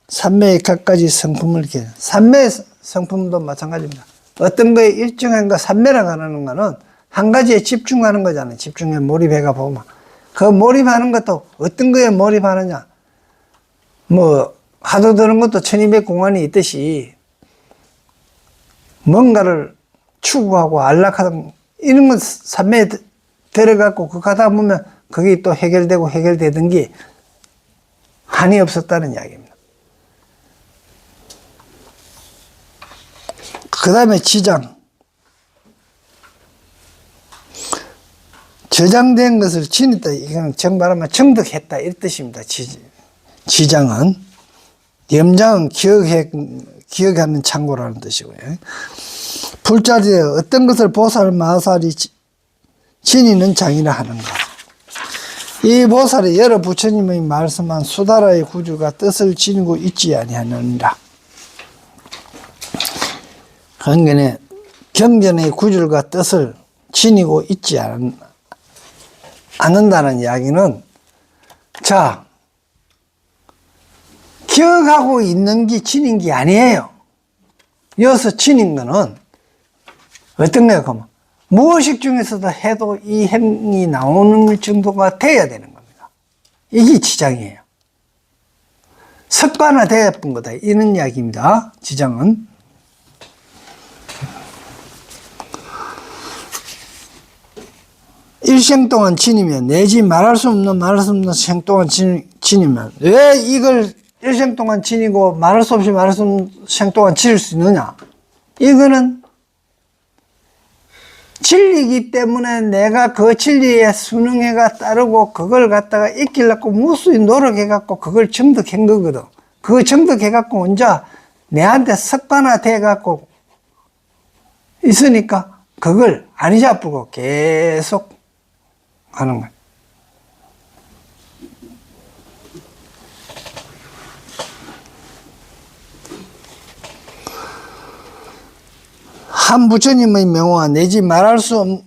산매의 갖가지 성품을 이렇게, 산매 성품도 마찬가지입니다. 어떤 거에 일정한 거, 산매라고 하는 거는 한 가지에 집중하는 거잖아요. 집중해 몰입해가 보면. 그 몰입하는 것도 어떤 거에 몰입하느냐. 뭐, 하도 드는 것도 1200공안이 있듯이 뭔가를 추구하고 안락하던 이런 건 산매에 들어갔고 그 가다 보면 그게 또 해결되고 해결되던 게 한이 없었다는 이야기입니다. 그 다음에 지장. 저장된 것을 지녔다. 이건 정말하면 정득했다. 이 뜻입니다. 지장은. 염장은 기억하는 창고라는 뜻이고요. 불자리에 어떤 것을 보살, 마살이 지니는 장이라 하는가. 이 보살이 여러 부처님의 말씀한 수다라의 구주가 뜻을 지니고 있지 아니하느니라. 그러니까 경전의 구줄과 뜻을 지니고 있지 않는다는 이야기는, 자, 기억하고 있는 게 지닌 게 아니에요. 여기서 지닌 거는 어떤 거예요? 그러면 무의식 중에서도 해도 이 행이 나오는 정도가 돼야 되는 겁니다. 이게 지장이에요. 습관화되어 본 거다. 이런 이야기입니다. 지장은. 일생 동안 지니면, 내지 말할 수 없는 생 동안 지니면, 왜 이걸 일생 동안 지니고 말할 수 없이 말할 수 없는 생 동안 지닐 수 있느냐? 이거는 진리이기 때문에 내가 그 진리에 순응해가 따르고 그걸 갖다가 익히려고 무수히 노력해갖고 그걸 정득한 거거든. 그거 정득해갖고 혼자 내한테 습관화돼갖고 있으니까 그걸 안 잊어버리고 계속 하는 거야. 한 부처님의 명호와 내지 말할 수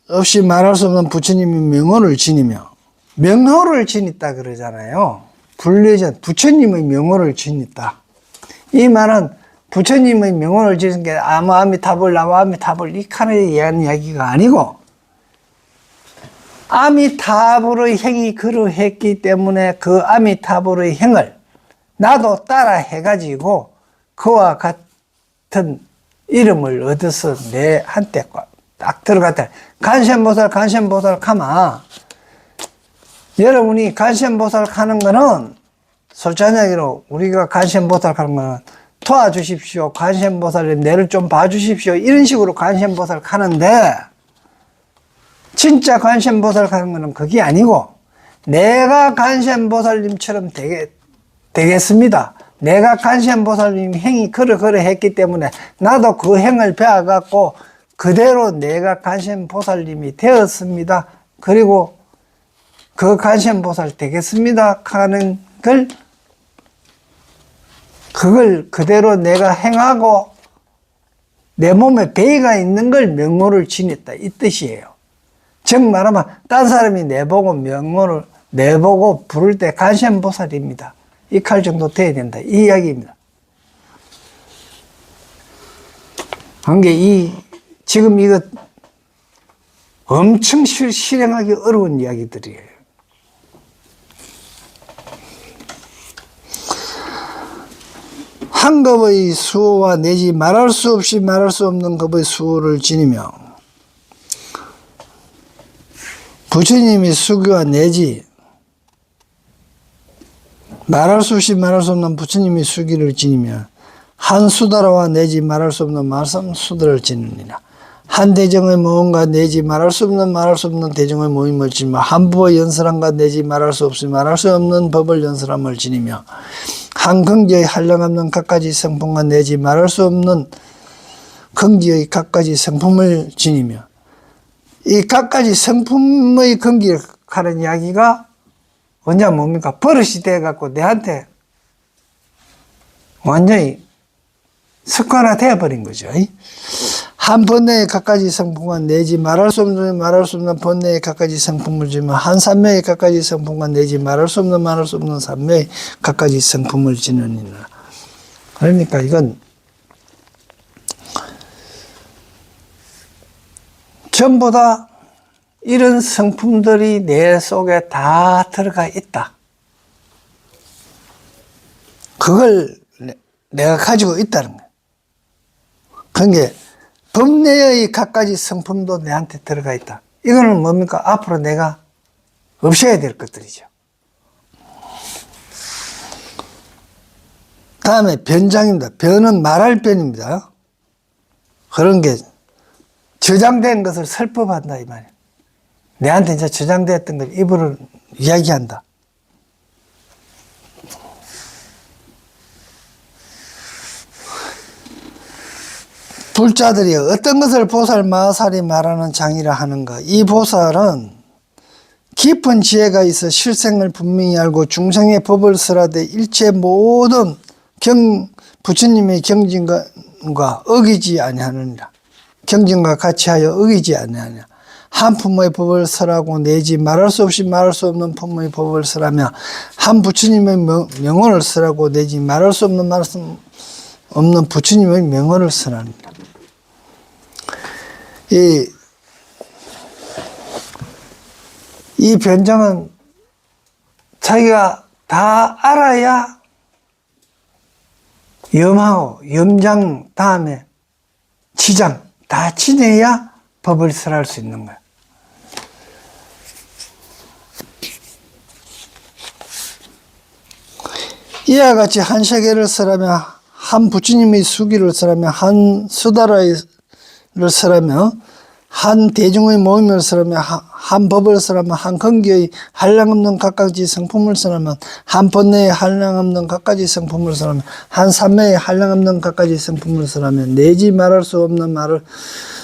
없이 말할 수 없는 부처님의 명호를 지니며, 명호를 지녔다 그러잖아요. 불례전 부처님의 명호를 지녔다. 이 말은 부처님의 명호를 지는 게 아미타불 나무아미타불 이 칸에 의한 이야기가 아니고, 아미타불의 행이 그러했기 때문에 그 아미타불의 행을 나도 따라 해가지고 그와 같은 이름을 얻어서 내 한때 딱 들어갔다. 간센보살 가마. 여러분이 간센보살 가는 거는 솔직한 이야기로 우리가 간센보살 가는 거는 도와주십시오. 간센보살님 내를 좀 봐주십시오. 이런 식으로 간센보살 가는데, 진짜 간센보살 가는 거는 그게 아니고, 내가 간센보살님처럼 되겠습니다. 내가 간센보살님 행이 그러했기 때문에 나도 그 행을 배워갖고 그대로 내가 간센보살님이 되었습니다. 그리고 그 간센보살 되겠습니다 하는 그걸 그대로 내가 행하고 내 몸에 배가 있는 걸 명호를 지녔다. 이 뜻이에요. 즉 말하면 딴 사람이 내보고 명호를 내보고 부를 때 간센보살입니다. 이 칼 정도 돼야 된다. 이 이야기입니다. 그러니까 지금 이거 엄청 실행하기 어려운 이야기들이에요. 한 급의 수호와 내지 말할 수 없이 말할 수 없는 급의 수호를 지니며, 부처님이 수교와 내지 말할 수 없이 말할 수 없는 부처님이 수기를 지니며, 한 수다라와 내지 말할 수 없는 말씀 수다를 지느니라. 한 대정의 모임과 내지 말할 수 없는 대정의 모임을 지니며, 한 법의 연설함과 내지 말할 수 없는 법을 연설함을 지니며, 한 긍지의 한량없는 갖가지 성품과 내지 말할 수 없는 긍지의 갖가지 성품을 지니며, 이 갖가지 성품의 긍지를 하는 이야기가 언제 뭡니까? 버릇이 돼갖고 내한테 완전히 습관화 되어버린 거죠. 한 번내에 갖가지 성품과 내지 말할 수 없는 번내에 갖가지 성품을 지면 한 산매에 갖가지 성품과 내지 말할 수 없는 산매에 갖가지 성품을 지느니라. 그러니까 이건 전부 다 이런 성품들이 내 속에 다 들어가 있다. 그걸 내가 가지고 있다는 거야. 그게 법내의 갖가지 성품도 내한테 들어가 있다. 이거는 뭡니까? 앞으로 내가 없애야 될 것들이죠. 다음에 변장입니다. 변은 말할 변입니다. 그런 게 저장된 것을 설법한다 이 말이에요. 내한테 이제 저장됐던 걸 입으로 이야기한다. 불자들이 어떤 것을 보살 마살이 말하는 장이라 하는가. 이 보살은 깊은 지혜가 있어 실생을 분명히 알고 중생의 법을 설하되 일체 모든 부처님의 경진과 어기지 아니하느니라. 경진과 같이 하여 어기지 아니하느냐. 한 품의 법을 설하고 내지 말할 수 없이 말할 수 없는 품의 법을 설하며 한 부처님의 명언을 설하고 내지 말할 수 없는 부처님의 명언을 설하느니라. 이 변장은 자기가 다 알아야 염하고 염장 다음에 치장 다 지내야 법을 설할 수 있는 거야. 이와 같이 한 세계를 설하며 한 부처님의 수기를 설하며 한 수다라를 설하며 한 대중의 모임을 설하며 한 법을 설하며 한 근기의 한량없는 각가지 성품을 설하며 한 번뇌의 한량없는 각가지 성품을 설하며 한 삼매의 한량없는 각가지 성품을 설하며 내지 말할 수 없는 말을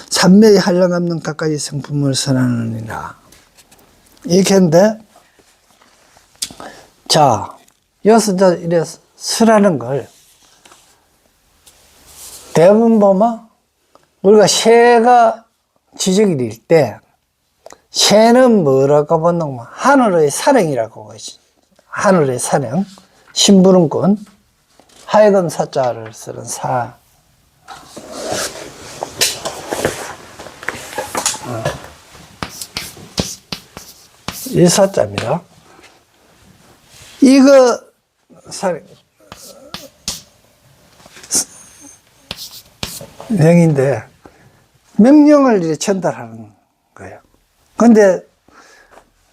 삼매의 한량없는 각가지 성품을 설하느니라. 이렇게 했는데, 자, 여기서 이제 이래 설하는 걸 대부분 보면 우리가 새가 지적이 될 때 새는 뭐라고 보는 거 하늘의 사령이라고 하지. 하늘의 사령, 심부름꾼, 하여금 사자를 쓰는 사. 이 사자입니다. 이거 사령 명인데 명령을 이렇게 전달하는 거예요. 근데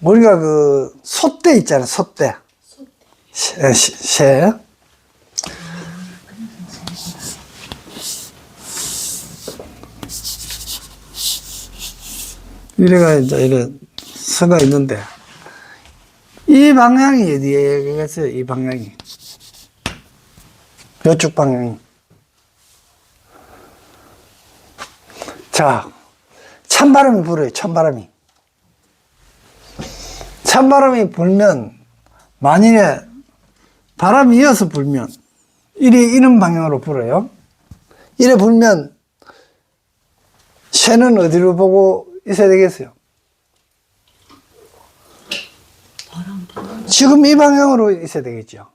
우리가 그 소떼 있잖아요. 소떼. 새. 이래가 이제 이런 서가 있는데 이 방향이 어디에 있어요? 이 방향이. 이쪽 방향이. 자, 찬바람이 불어요. 찬바람이. 찬바람이 불면 만일에 바람이 이어서 불면 이런 방향으로 불어요. 이래 불면 새는 어디로 보고 있어야 되겠어요? 지금 이 방향으로 있어야 되겠죠.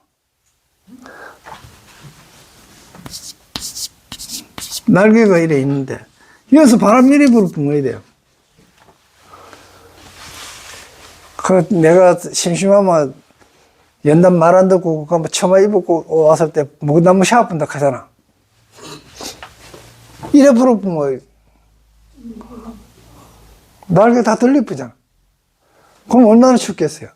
날개가 이래 있는데 여기서 바람 이리 불어야 돼요. 내가 심심하면 연단 말 안 듣고 가면 처마 입고 왔을 때 무나무 샤워 분다 하잖아. 이래 불어보면 날개 다 들리쁘잖아. 그럼 얼마나 춥겠어요?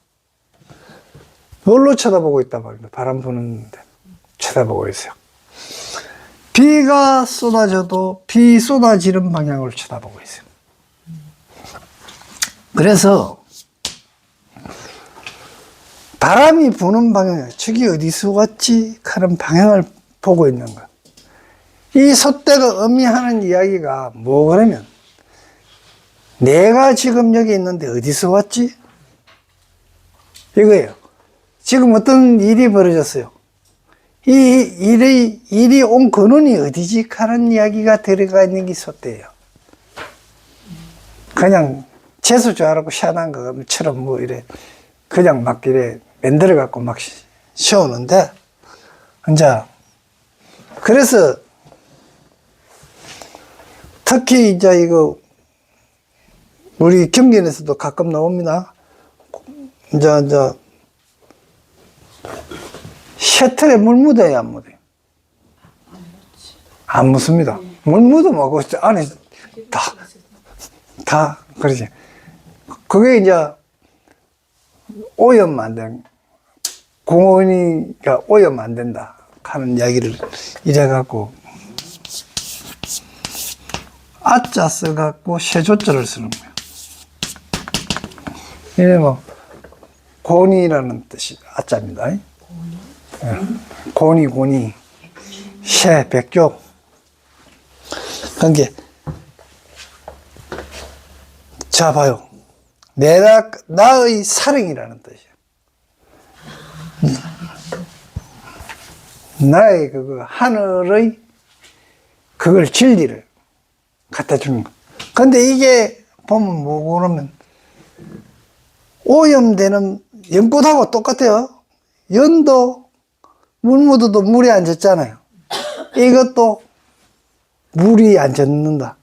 뭘로 쳐다보고 있단 말입니다. 바람 부는데 쳐다보고 있어요. 비가 쏟아져도 비 쏟아지는 방향으로 쳐다보고 있어요. 그래서 바람이 부는 방향, 저기 어디서 왔지? 하는 방향을 보고 있는 거야. 이 소떼가 의미하는 이야기가 뭐 그러면 내가 지금 여기 있는데 어디서 왔지? 이거예요. 지금 어떤 일이 벌어졌어요. 이 일이 온 근원이 어디지? 하는 이야기가 들어가 있는 게 소떼예요. 그냥 재수 좋아하고 시원한 것처럼 뭐 이래 그냥 막 이래 만들어 갖고 막 씌우는데 이제 그래서 특히 이제 이거 우리 경전에서도 가끔 나옵니다. 이제 셔틀에 물 묻어야 안 묻어요? 안 묻습니다. 물 묻으면 그 안에 다 그러지. 그게 이제 오염 안 된, 공원이가 오염 안 된다 하는 이야기를 이래갖고 아자 써갖고 쇠조자를 쓰는 거야. 이게 뭐 고니라는 뜻이 아자입니다. 고니 쇠 백조. 그게 자 봐요. 나의 사랑이라는 뜻이야. 나의 그거 하늘의 그걸 진리를 갖다 주는 거. 근데 이게 보면 뭐 그러면 오염되는 연꽃하고 똑같아요. 연도 물 묻어도 물이 안 젖잖아요. 이것도 물이 안 젖는다.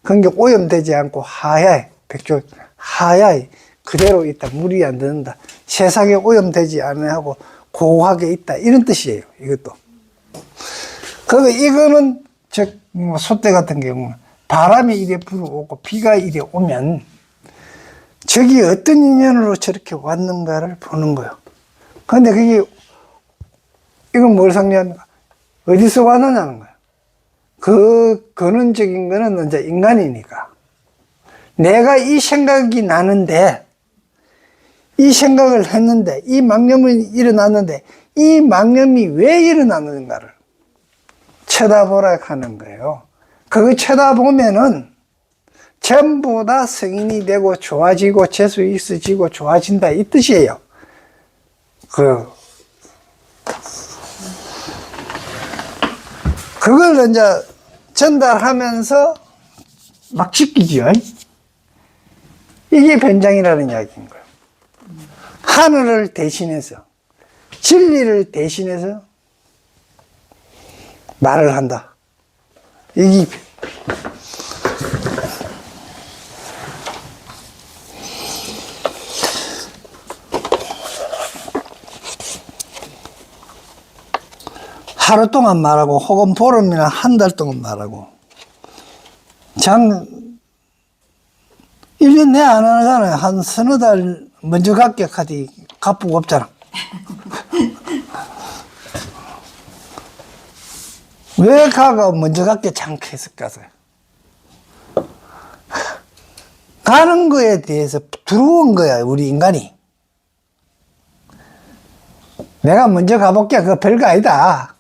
그러니까 오염되지 않고 하얗게 백조 하얗게 그대로 있다. 물이 안 젖는다. 세상에 오염되지 않고 고하게 있다. 이런 뜻이에요. 이것도. 그리고 이거는 즉 소떼 같은 경우는 바람이 이래 불어오고 비가 이래 오면 저기 어떤 인연으로 저렇게 왔는가를 보는 거예요. 근데 그게 이건 뭘 상징합니까? 어디서 왔느냐는 거예요. 그 근원적인 거는 이제 인간이니까 내가 이 생각이 나는데 이 생각을 했는데 이 망념이 일어났는데 이 망념이 왜 일어났는가를 쳐다보라 하는 거예요. 그거 쳐다보면은 전부 다 성인이 되고 좋아지고 재수 있어지고 좋아진다 이 뜻이에요. 그걸 이제 전달하면서 막 지키죠. 이게 변장이라는 이야기인 거예요. 하늘을 대신해서 진리를 대신해서 말을 한다. 이게 하루 동안 말하고 혹은 보름이나 한 달 동안 말하고 1년 내 안 하잖아요. 한 서너 달 먼저 갈게 하디 갚고 없잖아. 왜 가가 먼저 갈게 잠깐 했을까요? 가는 거에 대해서 두려운 거야 우리 인간이. 내가 먼저 가볼게 그거 별거 아니다.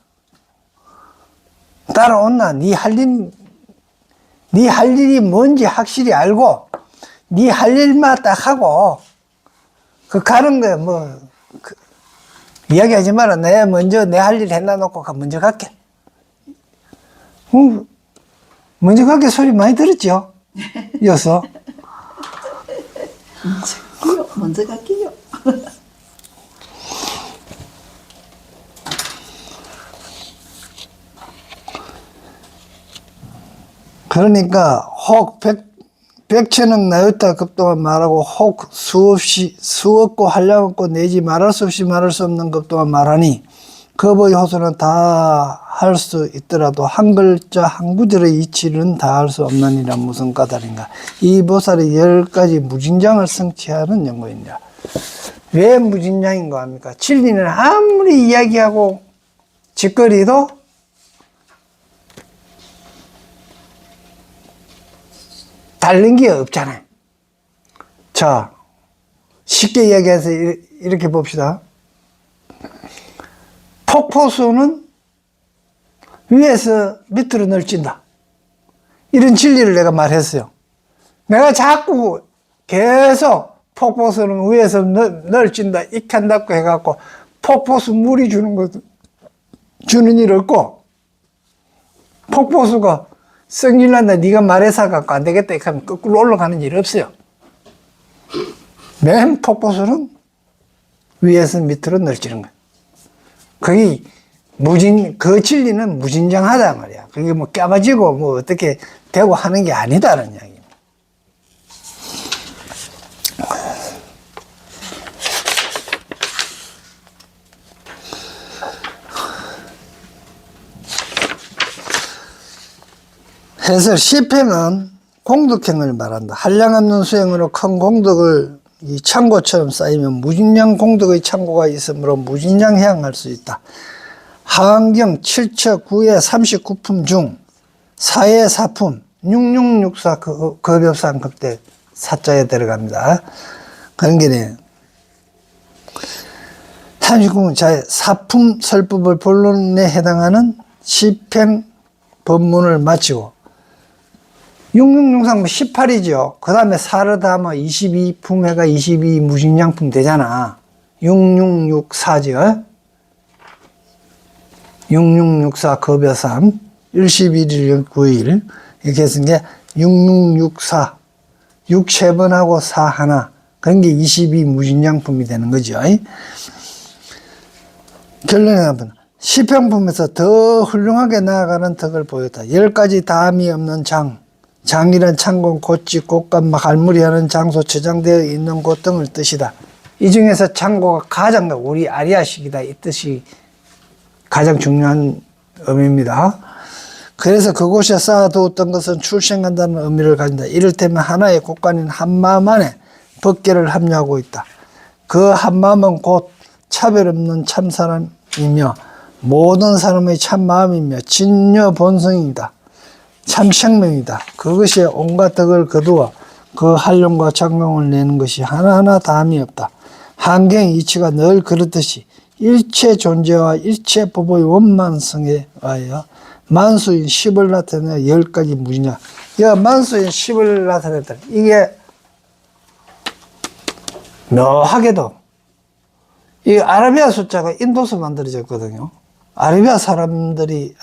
따라온나 네 할 일이 뭔지 확실히 알고 네 할 일만 딱 하고 그 가는 거야 뭐 이야기하지 마라. 내가 먼저 내 할 일 해놔놓고 먼저 갈게. 먼저 갈게 소리 많이 들었죠? 여서 먼저 갈게요. 그러니까 혹 백천억 나였다 급동안 말하고 혹 수없고 한량없고 내지 말할 수 없이 말할 수 없는 급동안 말하니 겁의 호소는 다 할 수 있더라도 한 글자 한 구절의 이치는 다 할 수 없느니라 무슨 까닭인가. 이 보살이 10가지 무진장을 성취하는 연구입니다. 왜 무진장인가 합니까? 진리는 아무리 이야기하고 짓거리도 다른 게 없잖아요. 자, 쉽게 이야기해서 이렇게 봅시다. 폭포수는 위에서 밑으로 널찐다. 이런 진리를 내가 말했어요. 내가 자꾸 계속 폭포수는 위에서 널찐다. 익한다고 해갖고 폭포수 물이 주는 일 없고 폭포수가 성질난다 네가 말해서 갖고 안 되겠다 이렇게 하면 거꾸로 올라가는 일 없어요. 맨 폭포수는 위에서 밑으로 늘지는 거야. 거기 그 진리는 무진장하다 말이야. 그게 뭐 까마지고 뭐 어떻게 되고 하는 게 아니다라는 이야기입니다. 해설 시팽은 공덕행을 말한다. 한량 없는 수행으로 큰 공덕을 이 창고처럼 쌓이면 무진량 공덕의 창고가 있으므로 무진량 해양할 수 있다. 하안경 7처 9의 39품 중 4의 4품 6664 급엽상 급대 사자에 들어갑니다. 그런 게네. 39품 자의 4품 설법을 본론에 해당하는 시팽 법문을 마치고 6663 18이죠. 그 다음에 4를 다하면 22품회가 22 무진량품 되잖아. 6664죠. 6664 급여삼 11일 9일 이렇게 해서 게 6664 6 3번하고 4 하나 그런 게 22 무진량품이 되는 거죠. 결론에 한번 시평품에서 더 훌륭하게 나아가는 덕을 보였다. 10가지 다함이 없는 장이란 창고, 곳집, 곳간, 갈무리하는 장소, 저장되어 있는 곳 등을 뜻이다. 이 중에서 창고가 가장 우리 아리아식이다 이 뜻이 가장 중요한 의미입니다. 그래서 그곳에 쌓아두었던 것은 출생한다는 의미를 가진다. 이를테면 하나의 곳간인 한마음 안에 법계를 합류하고 있다. 그 한마음은 곧 차별 없는 참사람이며 모든 사람의 참마음이며 진여 본성이다. 참 생명이다. 그것이 온갖 덕을 거두어 그 활용과 작용을 내는 것이 하나하나 다함이 없다. 한경 이치가 늘 그렇듯이 일체 존재와 일체 법의 원만성에 와여 만수인 10을 나타내 10가지 무진량. 만수인 10을 나타냈다. 이게 묘하게도 이 아라비아 숫자가 인도서 만들어졌거든요. 아라비아 상인들이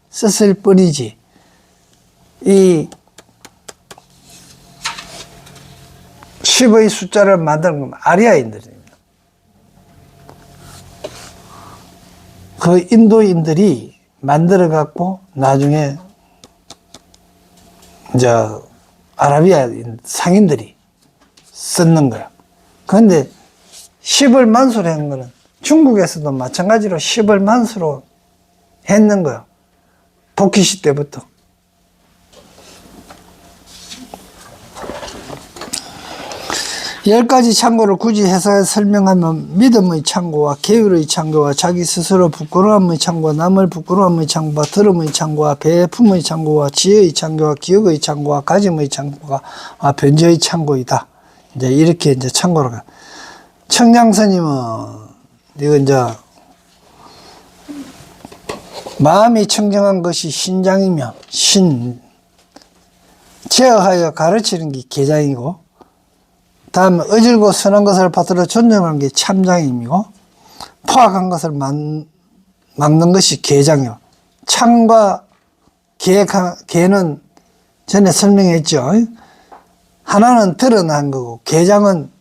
썼을 뿐이지 이 10의 숫자를 만드는 건 아리아인들입니다. 그 인도인들이 만들어 갖고 나중에 이제 아라비아 상인들이 썼는 거야. 그런데 10을 만수로 한 거는 중국에서도 마찬가지로 10을 만수로 했는 거야. 도키시 때부터. 열 가지 창고를 굳이 해석해 설명하면 믿음의 창고와 계율의 창고와 자기 스스로 부끄러움의 창고와 남을 부끄러움의 창고와 들음의 창고와 배품의 창고와 지혜의 창고와 기억의 창고와 가짐의 창고와 변제의 창고이다. 이제 이렇게 이제 창고를 가. 청량스님은 이거 이제 마음이 청정한 것이 신장이며 제어하여 가르치는 게 계장이고 다음에 어질고 선한 것을 받들어 존중하는 게 참장임이고 포악한 것을 막는 것이 계장이요. 참과 계는 전에 설명했죠. 하나는 드러난 거고 계장은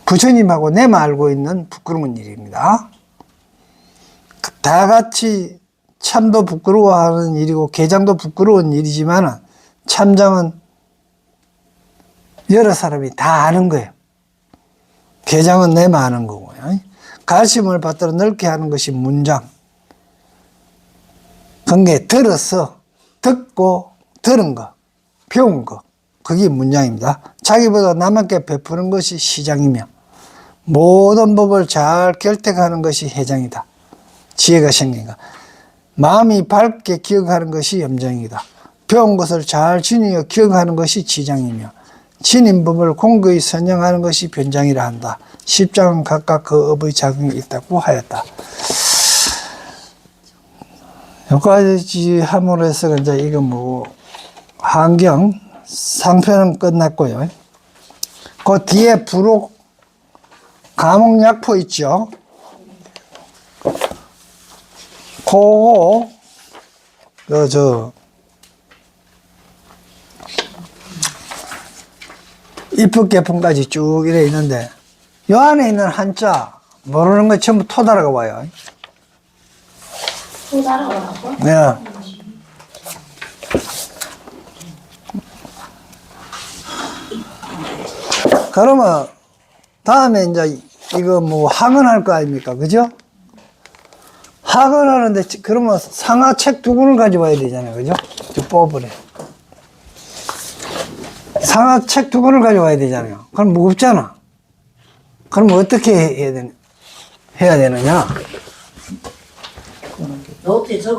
부처님하고 내만 알고 있는 부끄러운 일입니다. 다 같이 참도 부끄러워하는 일이고 계장도 부끄러운 일이지만 참장은 여러 사람이 다 아는 거예요. 계장은 내만 아는 거고요. 가르침을 받들어 넓게 하는 것이 문장. 그게 들어서 듣고 들은 거, 배운 거, 그게 문장입니다. 자기보다 남에게 베푸는 것이 시장이며 모든 법을 잘 결택하는 것이 해장이다. 지혜가 생긴 거. 마음이 밝게 기억하는 것이 염장이다. 배운 것을 잘 지니어 기억하는 것이 지장이며 지닌 법을 공고히 선정하는 것이 변장이라 한다. 10장은 각각 그 업의 작용이 있다고 하였다. 여기까지 함으로 해서 이제 이거 뭐 한경 상편은 끝났고요. 그 뒤에 부록 감옥약포 있죠. 그거 입법개품까지 쭉 이래 있는데, 요 안에 있는 한자, 모르는 거 전부 토다라고 봐요. 또 따라가라고? 네. 그러면, 다음에 이제, 이거 뭐, 학원할 거 아닙니까? 그죠? 학원하는데, 그러면 상하책 두 권을 가져와야 되잖아요. 그죠? 뽑으래. 상하책 두 권을 가져와야 되잖아요. 그럼 무겁잖아. 그럼 어떻게 해야 되느냐? 노트에 적